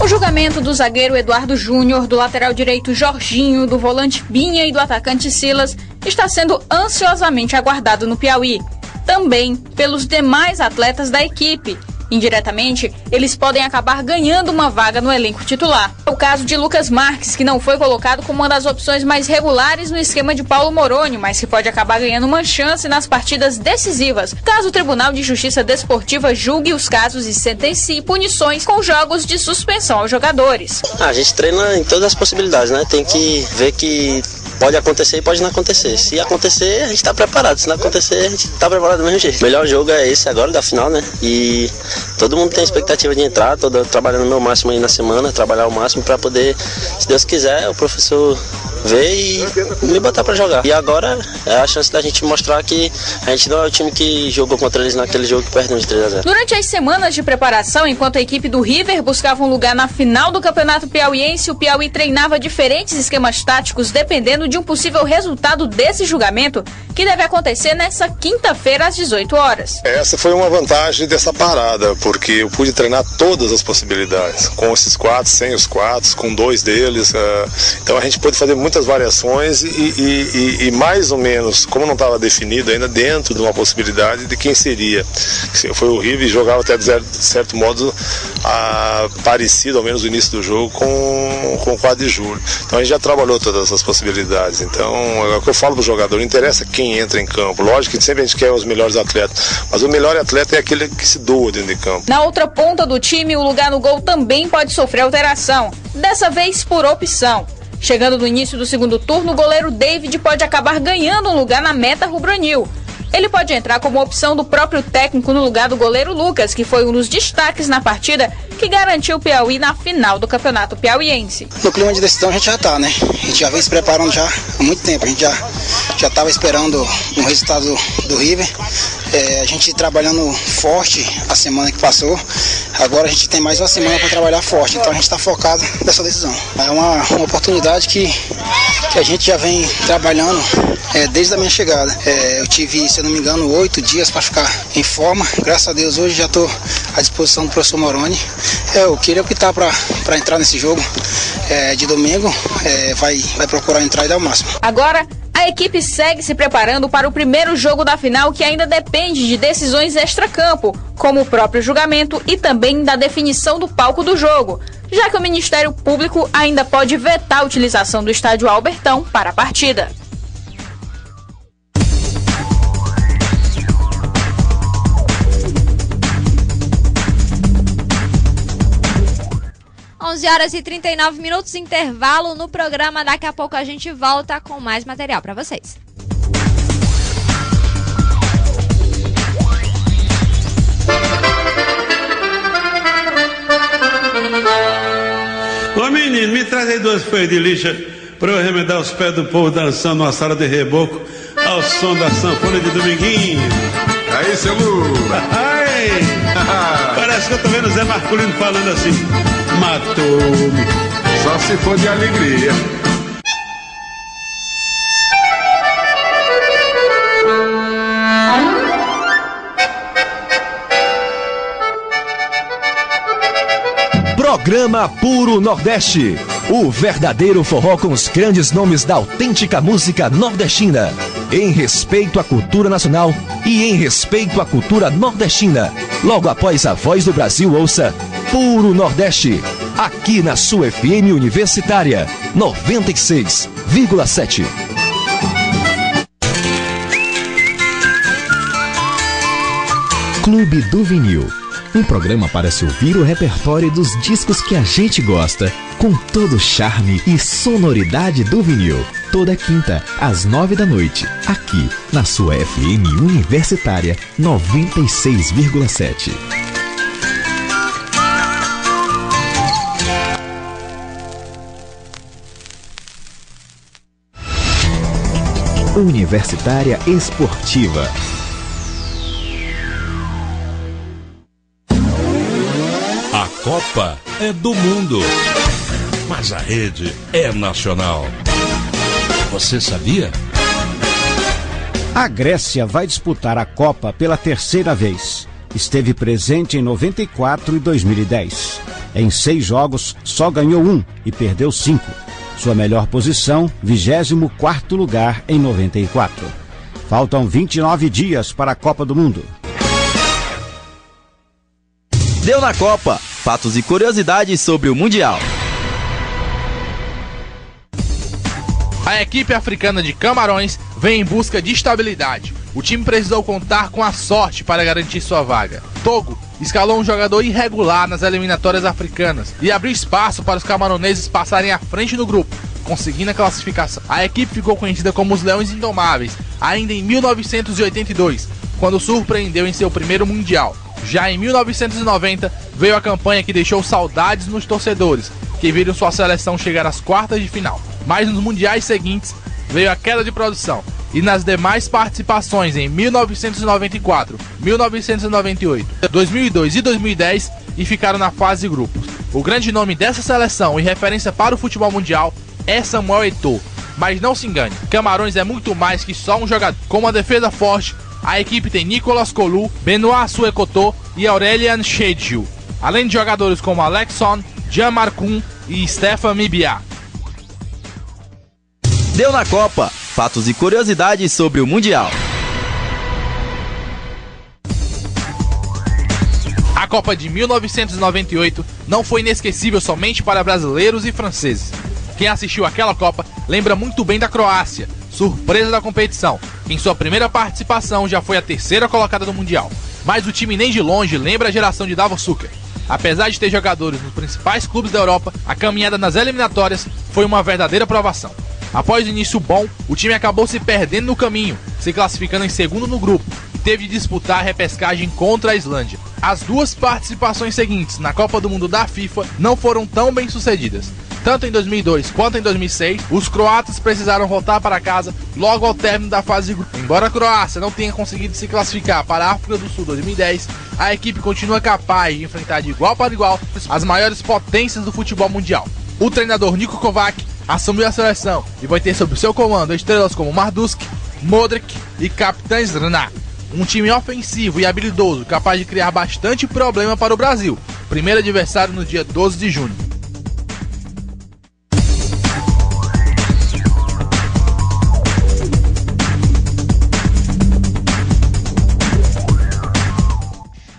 O julgamento do zagueiro Eduardo Júnior, do lateral direito Jorginho, do volante Binha e do atacante Silas está sendo ansiosamente aguardado no Piauí. Também pelos demais atletas da equipe. Indiretamente, eles podem acabar ganhando uma vaga no elenco titular. É o caso de Lucas Marques, que não foi colocado como uma das opções mais regulares no esquema de Paulo Moroni, mas que pode acabar ganhando uma chance nas partidas decisivas, caso o Tribunal de Justiça Desportiva julgue os casos e sentencie punições com jogos de suspensão aos jogadores. A gente treina em todas as possibilidades, né? Tem que ver que pode acontecer e pode não acontecer. Se acontecer, a gente está preparado. Se não acontecer, a gente está preparado do mesmo jeito. O melhor jogo é esse agora, da final, né? E todo mundo tem a expectativa de entrar, trabalhando o meu máximo aí na semana, trabalhar o máximo para poder, se Deus quiser, o professor ver e me botar para jogar. E agora é a chance da gente mostrar que a gente não é o time que jogou contra eles naquele jogo que perdeu de 3-0. Durante as semanas de preparação, enquanto a equipe do River buscava um lugar na final do Campeonato Piauiense, o Piauí treinava diferentes esquemas táticos dependendo de um possível resultado desse julgamento, que deve acontecer nessa quinta-feira às 18 horas. Essa foi uma vantagem dessa parada, porque eu pude treinar todas as possibilidades, com esses 4, sem os 4, com 2 deles. Então a gente pôde fazer muitas variações e mais ou menos, como não estava definido ainda, dentro de uma possibilidade de quem seria. Foi o River e jogava até de certo modo parecido, ao menos no início do jogo, com o 4 de julho. Então a gente já trabalhou todas essas possibilidades. Então é o que eu falo pro jogador, não interessa quem entra em campo. Lógico que sempre a gente quer os melhores atletas, mas o melhor atleta é aquele que se doa dentro de campo. Na outra ponta do time, o lugar no gol também pode sofrer alteração, dessa vez por opção. Chegando no início do segundo turno, o goleiro David pode acabar ganhando um lugar na meta rubro-anil. Ele pode entrar como opção do próprio técnico no lugar do goleiro Lucas, que foi um dos destaques na partida que garantiu o Piauí na final do Campeonato Piauiense. No clima de decisão a gente já tá, né? A gente já vem se preparando já há muito tempo. A gente já estava esperando um resultado do River. A gente trabalhando forte a semana que passou. Agora a gente tem mais uma semana para trabalhar forte. Então a gente está focado nessa decisão. É uma oportunidade que a gente já vem trabalhando desde a minha chegada. Eu tive, se eu não me engano, 8 dias para ficar em forma. Graças a Deus hoje já estou à disposição do professor Moroni. Eu queria optar para entrar nesse jogo de domingo. Vai procurar entrar e dar o máximo. Agora a equipe segue se preparando para o primeiro jogo da final, que ainda depende de decisões extracampo, como o próprio julgamento e também da definição do palco do jogo, já que o Ministério Público ainda pode vetar a utilização do estádio Albertão para a partida. Horas e 39 minutos, intervalo no programa. Daqui a pouco a gente volta com mais material para vocês. Ô menino, me traz aí 2 folhas de lixa para eu remendar os pés do povo dançando numa sala de reboco ao som da sanfona de Dominguinho. Aí, seu Lu! Parece que eu tô vendo o Zé Marculino falando assim: matou-me. Só se for de alegria. Programa Puro Nordeste. O verdadeiro forró com os grandes nomes da autêntica música nordestina. Em respeito à cultura nacional e em respeito à cultura nordestina. Logo após a Voz do Brasil, ouça Puro Nordeste. Aqui na sua FM Universitária 96,7. Clube do Vinil. Um programa para se ouvir o repertório dos discos que a gente gosta, com todo o charme e sonoridade do vinil. Toda quinta, às 9 da noite, aqui na sua FM Universitária 96,7. Universitária Esportiva. A Copa é do mundo, mas a rede é nacional. Você sabia? A Grécia vai disputar a Copa pela terceira vez. Esteve presente em 94 e 2010. Em 6 jogos, só ganhou 1 e perdeu 5. Sua melhor posição, 24º lugar em 94. Faltam 29 dias para a Copa do Mundo. Deu na Copa. Fatos e curiosidades sobre o Mundial. A equipe africana de Camarões vem em busca de estabilidade. O time precisou contar com a sorte para garantir sua vaga. Togo escalou um jogador irregular nas eliminatórias africanas e abriu espaço para os camaroneses passarem à frente no grupo, conseguindo a classificação. A equipe ficou conhecida como os Leões Indomáveis ainda em 1982, quando surpreendeu em seu primeiro Mundial. Já em 1990, veio a campanha que deixou saudades nos torcedores, que viram sua seleção chegar às quartas de final. Mas nos mundiais seguintes, veio a queda de produção. E nas demais participações em 1994, 1998, 2002 e 2010, e ficaram na fase de grupos. O grande nome dessa seleção e referência para o futebol mundial é Samuel Eto'o. Mas não se engane, Camarões é muito mais que só um jogador. Com uma defesa forte, a equipe tem Nicolas Kolu, Benoit Suekoto e Aurelian Chedjou, além de jogadores como Alexson, Jean Marcun e Stefan Mibia. Deu na Copa. Fatos e curiosidades sobre o Mundial. A Copa de 1998 não foi inesquecível somente para brasileiros e franceses. Quem assistiu àquela Copa lembra muito bem da Croácia, surpresa da competição. Em sua primeira participação já foi a terceira colocada do Mundial. Mas o time nem de longe lembra a geração de Davor Suker. Apesar de ter jogadores nos principais clubes da Europa, a caminhada nas eliminatórias foi uma verdadeira provação. Após o início bom, o time acabou se perdendo no caminho, se classificando em segundo no grupo e teve de disputar a repescagem contra a Islândia. As duas participações seguintes na Copa do Mundo da FIFA não foram tão bem sucedidas. Tanto em 2002 quanto em 2006, os croatas precisaram voltar para casa logo ao término da fase de grupo. Embora a Croácia não tenha conseguido se classificar para a África do Sul 2010, a equipe continua capaz de enfrentar de igual para igual as maiores potências do futebol mundial. O treinador Niko Kovac assumiu a seleção e vai ter sob seu comando estrelas como Mardusk, Modric e Capitã Zrna. Um time ofensivo e habilidoso capaz de criar bastante problema para o Brasil, primeiro adversário no dia 12 de junho.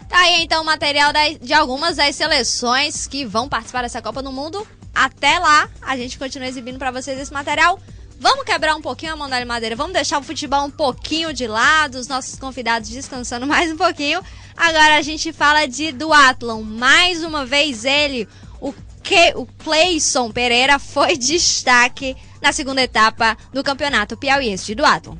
Tá aí então o material de algumas das seleções que vão participar dessa Copa do Mundo. Até lá, a gente continua exibindo pra vocês esse material. Vamos quebrar um pouquinho a mão da madeira, vamos deixar o futebol um pouquinho de lado, os nossos convidados descansando mais um pouquinho. Agora a gente fala de duatlon. Mais uma vez ele, o Cleison Pereira, foi destaque na segunda etapa do Campeonato Piauiense de Duatlon.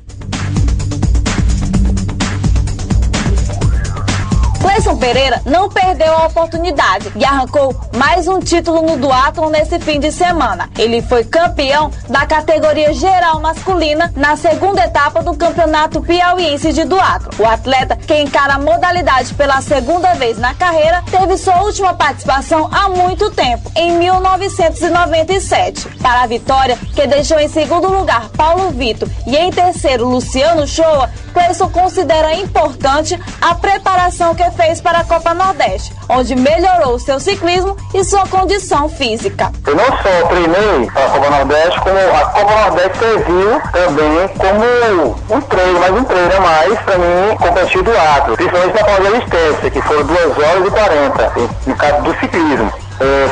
Cleison Pereira não perdeu a oportunidade e arrancou mais um título no duatlon nesse fim de semana. Ele foi campeão da categoria geral masculina na segunda etapa do Campeonato Piauiense de Duatlon. O atleta, que encara a modalidade pela segunda vez na carreira, teve sua última participação há muito tempo, em 1997. Para a vitória, que deixou em segundo lugar Paulo Vitor e em terceiro Luciano Shoa, Cleison considera importante a preparação que fez para a Copa Nordeste, onde melhorou seu ciclismo e sua condição física. Eu não só treinei para a Copa Nordeste, como a Copa Nordeste serviu também como um treino a mais para mim competir do duatlo, principalmente na prova de resistência, que foram 2 horas e 40, no caso do ciclismo.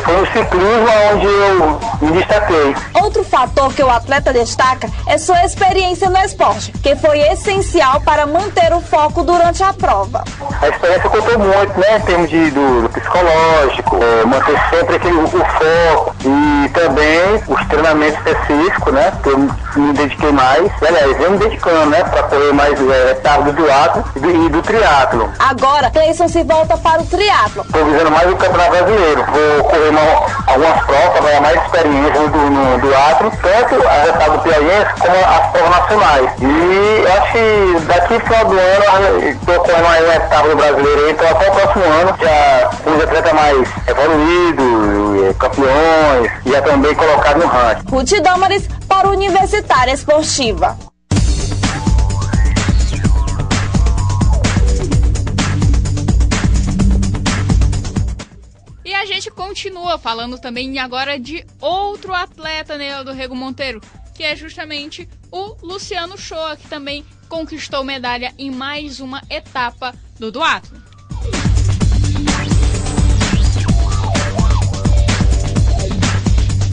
Foi no ciclismo onde eu me destaquei. Outro fator que o atleta destaca é sua experiência no esporte, que foi essencial para manter o foco durante a prova. A experiência contou muito, né, em termos do psicológico, manter sempre o foco e também os treinamentos específicos, né, que eu me dediquei mais. Aliás, eu me dedicando, né, para correr mais etapas do duatlo e do triatlo. Agora, Cleison se volta para o triatlo. Estou visando mais o Campeonato Brasileiro. Vou correr algumas provas para ganhar mais experiência no duatlo, tanto as etapas do piauiense como as provas nacionais. E acho que daqui no final do ano estou correndo uma etapa do brasileiro, então até o próximo ano já com os atletas mais evoluídos, campeões, e já também colocado no ranking. Ruth Damares para o Universitária Esportiva. E a gente continua falando também agora de outro atleta, né, do Rego Monteiro, que é justamente o Luciano Shoa, que também conquistou medalha em mais uma etapa do duatlo.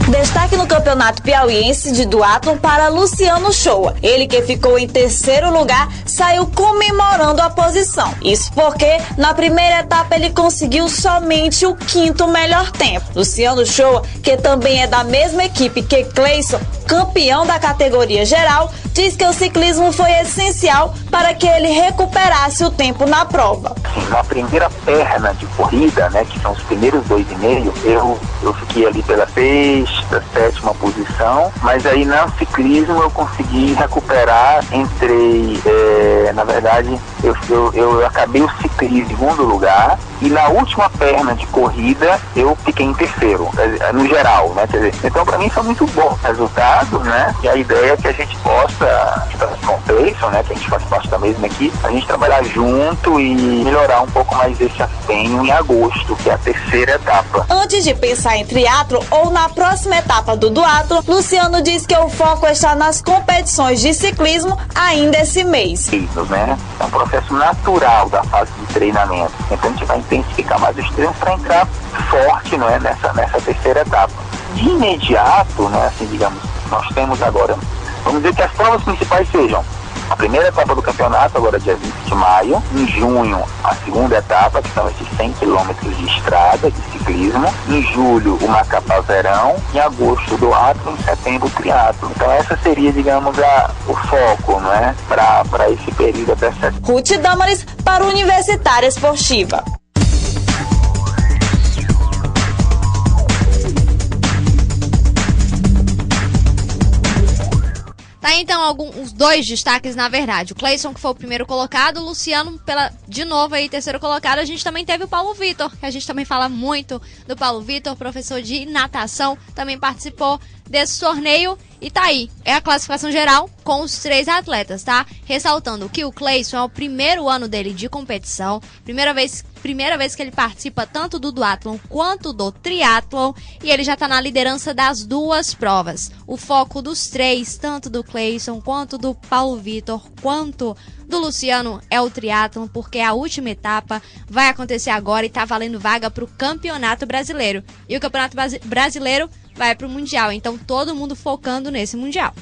Destaque no Campeonato Piauiense de Duatlo para Luciano Shoa. Ele, que ficou em 3º lugar, saiu comemorando a posição. Isso porque na primeira etapa ele conseguiu somente o 5º melhor tempo. Luciano Shoa, que também é da mesma equipe que Cleison, campeão da categoria geral, diz que o ciclismo foi essencial para que ele recuperasse o tempo na prova. Na primeira perna de corrida, né, que são os primeiros 2,5, eu fiquei ali pela 6ª, 7ª posição, mas aí no ciclismo eu consegui recuperar, entrei, na verdade, eu acabei o ciclismo em 2º lugar, e na última perna de corrida eu fiquei em 3º, no geral, né, quer dizer, então para mim foi muito bom o resultado, né, e a ideia é que a gente possa, com o Cleison, né, que a gente faz parte da mesma equipe, a gente trabalhar junto e melhorar um pouco mais esse empenho em agosto, que é a 3ª etapa. Antes de pensar em triatlo ou na próxima etapa do duatlo, Luciano diz que o foco está nas competições de ciclismo ainda esse mês. Né? É um processo natural da fase de treinamento. Então a gente vai intensificar mais os treinos para entrar forte, não é, nessa 3ª etapa. De imediato, né, assim, digamos, nós temos agora, vamos dizer que as provas principais sejam a primeira etapa do campeonato, agora dia 20 de maio, em junho a 2ª etapa, que são esses 100 quilômetros de estrada, de ciclismo, em julho o Macapá Verão, em agosto o duatlo, em setembro o triatlo. Então essa seria, digamos, o foco, não é, para esse período até setembro. Ruth Damares para o Universitária Esportiva. Tá, então, os 2 destaques, na verdade. O Cleison, que foi o primeiro colocado, o Luciano, de novo aí, 3º colocado. A gente também teve o Paulo Vitor, que a gente também fala muito do Paulo Vitor, professor de natação, também participou desse torneio. E tá aí, é a classificação geral com os 3 atletas, tá? Ressaltando que o Cleison é o primeiro ano dele de competição, primeira vez que ele participa tanto do duatlon quanto do triatlon, e ele já tá na liderança das 2 provas. O foco dos 3, tanto do Cleison quanto do Paulo Vitor, quanto do Luciano, é o triatlon, porque a última etapa vai acontecer agora e tá valendo vaga pro Campeonato Brasileiro. E o Campeonato Brasileiro vai pro Mundial, então todo mundo focando nesse Mundial.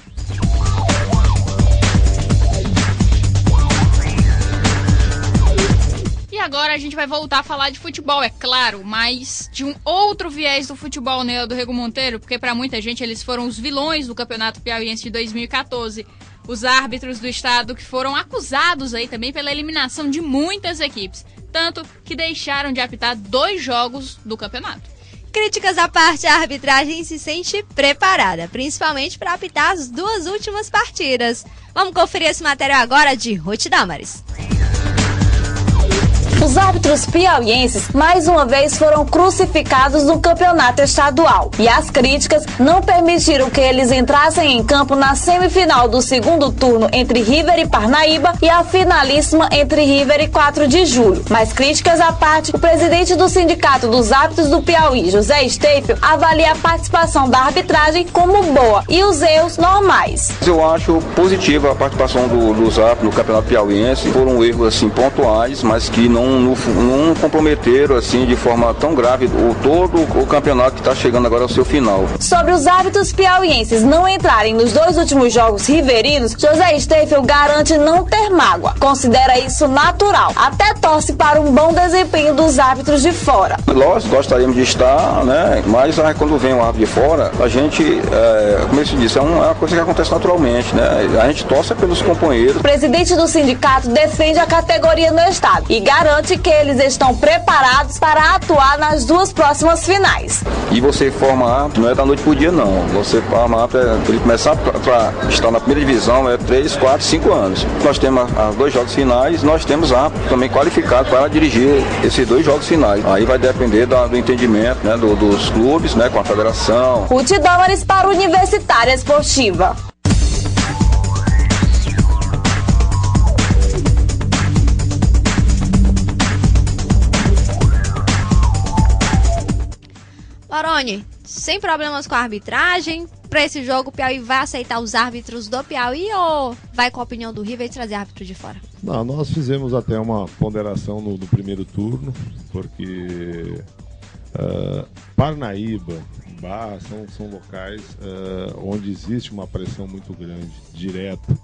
E agora a gente vai voltar a falar de futebol, é claro, mas de um outro viés do futebol, né, do Rego Monteiro, porque para muita gente eles foram os vilões do Campeonato Piauiense de 2014. Os árbitros do estado que foram acusados aí também pela eliminação de muitas equipes, tanto que deixaram de apitar 2 jogos do campeonato. Críticas à parte, a arbitragem se sente preparada, principalmente para apitar as 2 últimas partidas. Vamos conferir esse material agora de Ruth Damares. Os árbitros piauienses mais uma vez foram crucificados no campeonato estadual. E as críticas não permitiram que eles entrassem em campo na semifinal do segundo turno entre River e Parnaíba e a finalíssima entre River e 4 de julho. Mas críticas à parte, o presidente do Sindicato dos Árbitros do Piauí, José Esteifel, avalia a participação da arbitragem como boa e os erros normais. Eu acho positiva a participação dos árbitros no campeonato piauiense. Foram erros assim pontuais, mas que não comprometeram assim de forma tão grave todo o campeonato que está chegando agora ao seu final. Sobre os árbitros piauienses não entrarem nos 2 últimos jogos riverinos, José Esteifel garante não ter mágoa. Considera isso natural. Até torce para um bom desempenho dos árbitros de fora. Nós gostaríamos de estar, né? Mas quando vem um árbitro de fora, a gente, como eu disse, é uma coisa que acontece naturalmente, né? A gente torce pelos companheiros. O presidente do sindicato defende a categoria no estado e garante que eles estão preparados para atuar nas 2 próximas finais. E você forma árbitro não é da noite pro dia, não. Você forma árbitro, ele começar para estar na primeira divisão, 3, 4, 5 anos. Nós temos os 2 jogos finais, nós temos árbitro também qualificado para dirigir esses 2 jogos finais. Aí vai depender do entendimento, né, dos clubes, né, com a federação. Ruth Dómares para Universitária Esportiva. Baroni, sem problemas com a arbitragem, para esse jogo o Piauí vai aceitar os árbitros do Piauí ou vai com a opinião do River e trazer árbitro de fora? Não, nós fizemos até uma ponderação no primeiro turno, porque Parnaíba, Barra são locais onde existe uma pressão muito grande, direta.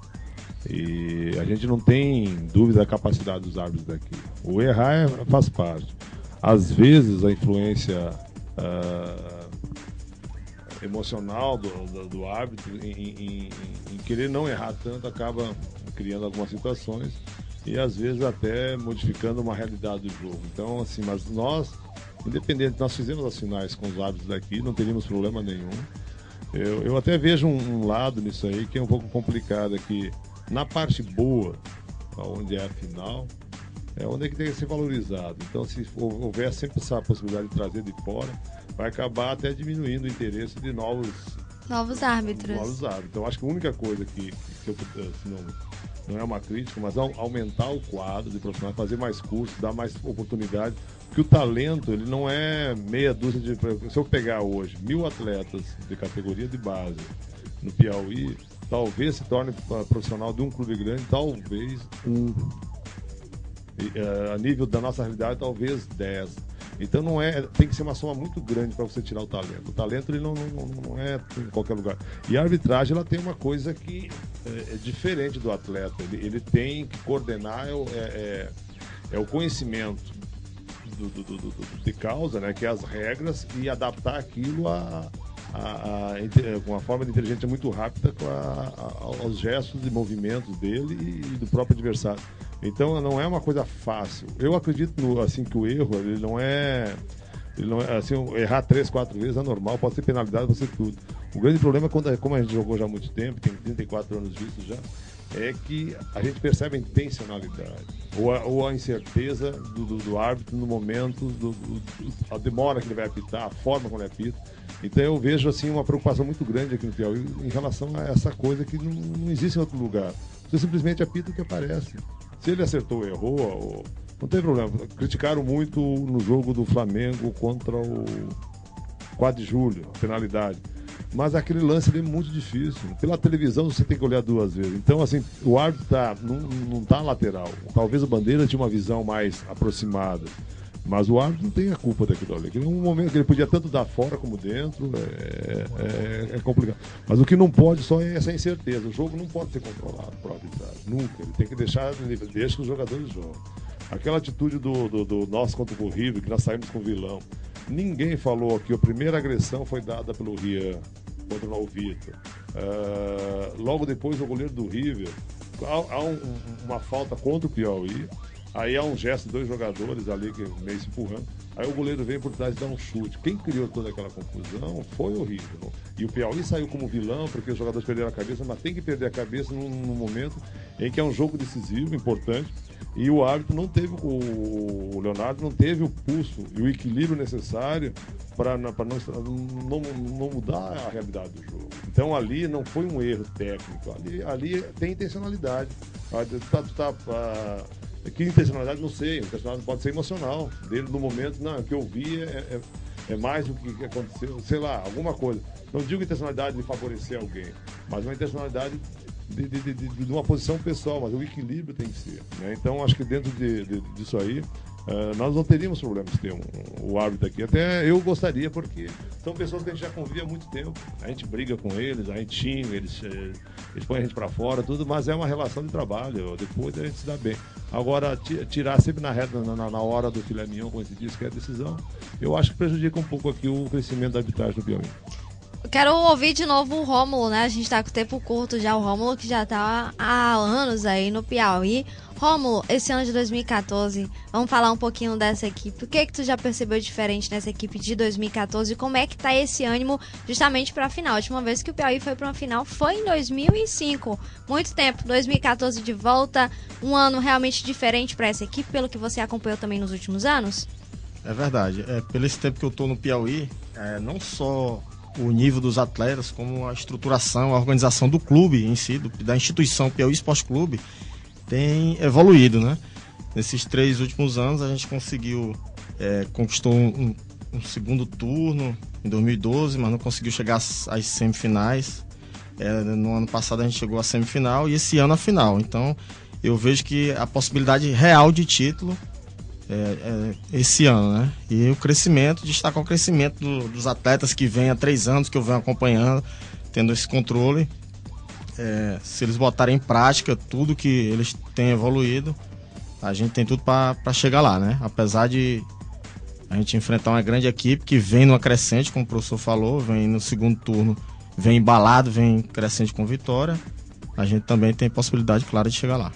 E a gente não tem dúvida da capacidade dos árbitros daqui. O errar faz parte. Às vezes a influência emocional do árbitro em querer não errar tanto acaba criando algumas situações e às vezes até modificando uma realidade do jogo. Então, assim, mas nós, independente, nós fizemos as finais com os árbitros daqui, não teríamos problema nenhum. Eu até vejo um lado nisso aí que é um pouco complicado, que na parte boa, onde é a final, é onde é que tem que ser valorizado. Então, se houver sempre essa possibilidade de trazer de fora, vai acabar até diminuindo o interesse de novos árbitros. Então, acho que a única coisa que eu não é uma crítica, mas aumentar o quadro de profissionais, fazer mais cursos, dar mais oportunidade, porque o talento, ele não é meia dúzia de... Se eu pegar hoje 1.000 atletas de categoria de base no Piauí, talvez se torne profissional de um clube grande, talvez a nível da nossa realidade, talvez 10. Então tem que ser uma soma muito grande para você tirar o talento. O talento ele não é em qualquer lugar. E a arbitragem ela tem uma coisa que é diferente do atleta. Ele tem que coordenar o conhecimento de causa, né, que é as regras, e adaptar aquilo com uma forma de inteligência muito rápida aos gestos e movimentos dele e do próprio adversário. Então não é uma coisa fácil. Eu acredito que o erro ele não é assim, errar 3, 4 vezes é normal, pode ser penalidade, pode ser tudo. O grande problema é como a gente jogou já há muito tempo, tem 34 anos visto já, é que a gente percebe a intencionalidade ou a incerteza do árbitro no momento, a demora que ele vai apitar, a forma como ele apita. Então eu vejo assim uma preocupação muito grande aqui no Piauí em relação a essa coisa que não existe em outro lugar. Você simplesmente apita o que aparece. Se ele acertou ou errou, não tem problema. Criticaram muito no jogo do Flamengo contra o 4 de julho, a penalidade. Mas aquele lance é muito difícil. Pela televisão você tem que olhar 2 vezes. Então, assim, o árbitro não está lateral. Talvez o Bandeira tinha uma visão mais aproximada. Mas o árbitro não tem a culpa daquilo ali. Em um momento que ele podia tanto dar fora como dentro, é complicado. Mas o que não pode só é essa incerteza. O jogo não pode ser controlado por arbitragem. Nunca. Ele tem que deixa que os jogadores jogam. Aquela atitude do nosso contra o River, que nós saímos com o vilão. Ninguém falou que a primeira agressão foi dada pelo Rian contra o Vitor. Logo depois, o goleiro do River, há uma falta contra o Piauí. Aí há um gesto de 2 jogadores ali que meio se empurrando. Aí o goleiro vem por trás e dá um chute. Quem criou toda aquela confusão foi o River. E o Piauí saiu como vilão porque os jogadores perderam a cabeça, mas tem que perder a cabeça num momento em que é um jogo decisivo, importante. E o árbitro não teve, o Leonardo não teve o pulso e o equilíbrio necessário para não mudar a realidade do jogo. Então ali não foi um erro técnico, ali tem intencionalidade. Que intencionalidade, não sei, a intencionalidade pode ser emocional, dele no momento, não, o que eu vi é mais do que aconteceu, sei lá, alguma coisa. Não digo intencionalidade de favorecer alguém, mas uma intencionalidade de uma posição pessoal, mas o equilíbrio tem que ser, né? Então acho que dentro disso aí nós não teríamos problemas de ter o árbitro aqui. Até eu gostaria, porque são pessoas que a gente já convive há muito tempo. A gente briga com eles, a gente xinga, eles põem a gente pra fora, tudo, mas é uma relação de trabalho. Depois a gente se dá bem. Agora, tirar sempre na hora do filé mignon, como se diz, que é a decisão, eu acho que prejudica um pouco aqui o crescimento da arbitragem do Piauí. Quero ouvir de novo o Rômulo, né? A gente tá com o tempo curto já, o Rômulo que já tá há anos aí no Piauí. Rômulo, esse ano de 2014, vamos falar um pouquinho dessa equipe. O que tu já percebeu diferente nessa equipe de 2014 e como é que tá esse ânimo justamente para a final? A última vez que o Piauí foi para uma final foi em 2005. Muito tempo, 2014 de volta, um ano realmente diferente para essa equipe, pelo que você acompanhou também nos últimos anos? É verdade, pelo esse tempo que eu tô no Piauí, não só o nível dos atletas, como a estruturação, a organização do clube em si, da instituição Piauí Esporte Clube, tem evoluído, né? Nesses 3 últimos anos a gente conquistou um segundo turno em 2012, mas não conseguiu chegar às semifinais. No ano passado a gente chegou à semifinal e esse ano à final. Então eu vejo que a possibilidade real de título esse ano, né? E o crescimento, destacar o crescimento dos atletas que vêm há 3 anos, que eu venho acompanhando, tendo esse controle. Se eles botarem em prática tudo que eles têm evoluído, a gente tem tudo para chegar lá, né? Apesar de a gente enfrentar uma grande equipe que vem numa crescente, como o professor falou, vem no segundo turno, vem embalado, vem crescente com vitória, a gente também tem possibilidade, claro, de chegar lá.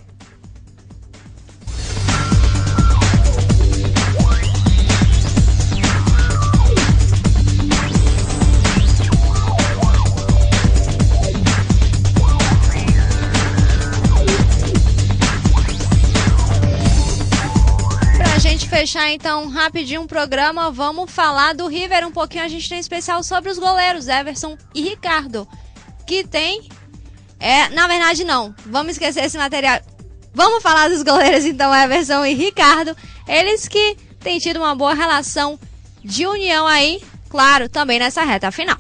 Fechar então rapidinho o programa, vamos falar do River um pouquinho. A gente tem especial sobre os goleiros Everson e Ricardo, que tem na verdade não, vamos esquecer esse material, vamos falar dos goleiros então, Everson e Ricardo, eles que têm tido uma boa relação de união aí, claro, também nessa reta final.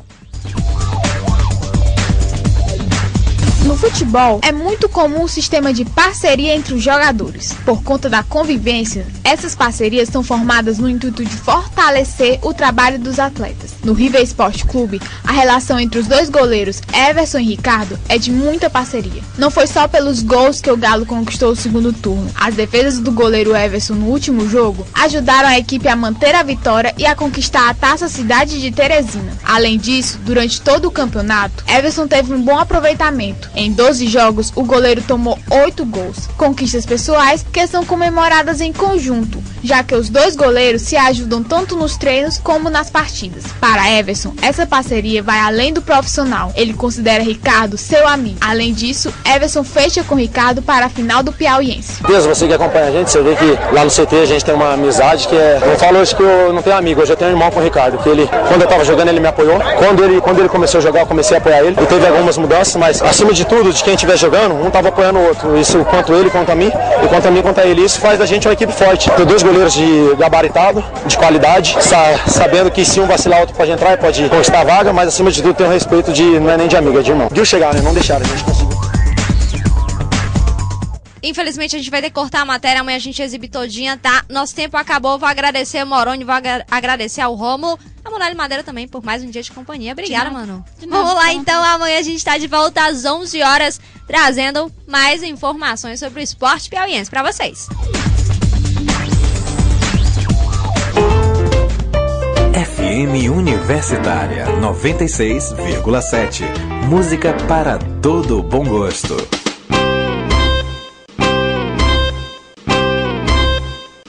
No futebol, é muito comum o sistema de parceria entre os jogadores. Por conta da convivência, essas parcerias são formadas no intuito de fortalecer o trabalho dos atletas. No River Esporte Clube, a relação entre os 2 goleiros, Everson e Ricardo, é de muita parceria. Não foi só pelos gols que o Galo conquistou o segundo turno. As defesas do goleiro Everson no último jogo ajudaram a equipe a manter a vitória e a conquistar a Taça Cidade de Teresina. Além disso, durante todo o campeonato, Everson teve um bom aproveitamento. Em 12 jogos, o goleiro tomou 8 gols, conquistas pessoais que são comemoradas em conjunto, já que os 2 goleiros se ajudam tanto nos treinos como nas partidas. Para Everson, essa parceria vai além do profissional, ele considera Ricardo seu amigo. Além disso, Everson fecha com Ricardo para a final do Piauiense. Deus, você que acompanha a gente, você vê que lá no CT a gente tem uma amizade que não falo hoje que eu não tenho amigo, eu já tenho um irmão com o Ricardo, que ele, quando eu estava jogando, ele me apoiou, quando ele começou a jogar, eu comecei a apoiar ele, e teve algumas mudanças, mas acima de tudo, de quem estiver jogando, um estava apoiando o outro. Isso quanto ele, quanto a mim, e quanto a mim, quanto a ele. Isso faz da gente uma equipe forte. Tem 2 goleiros de gabaritado, de qualidade, sabendo que se um vacilar, outro pode entrar e pode conquistar a vaga, mas acima de tudo tem um respeito não é nem de amigo, é de irmão. Viu chegar, né? Não deixaram, a gente conseguiu. Infelizmente a gente vai ter que cortar a matéria, amanhã a gente exibe todinha, tá? Nosso tempo acabou, vou agradecer o Moroni, vou agradecer ao Rômulo, a Muralha Madeira também por mais um dia de companhia. Obrigada, mano. Vamos lá então, amanhã a gente tá de volta às 11 horas, trazendo mais informações sobre o esporte piauiense pra vocês. FM Universitária 96,7. Música para todo bom gosto.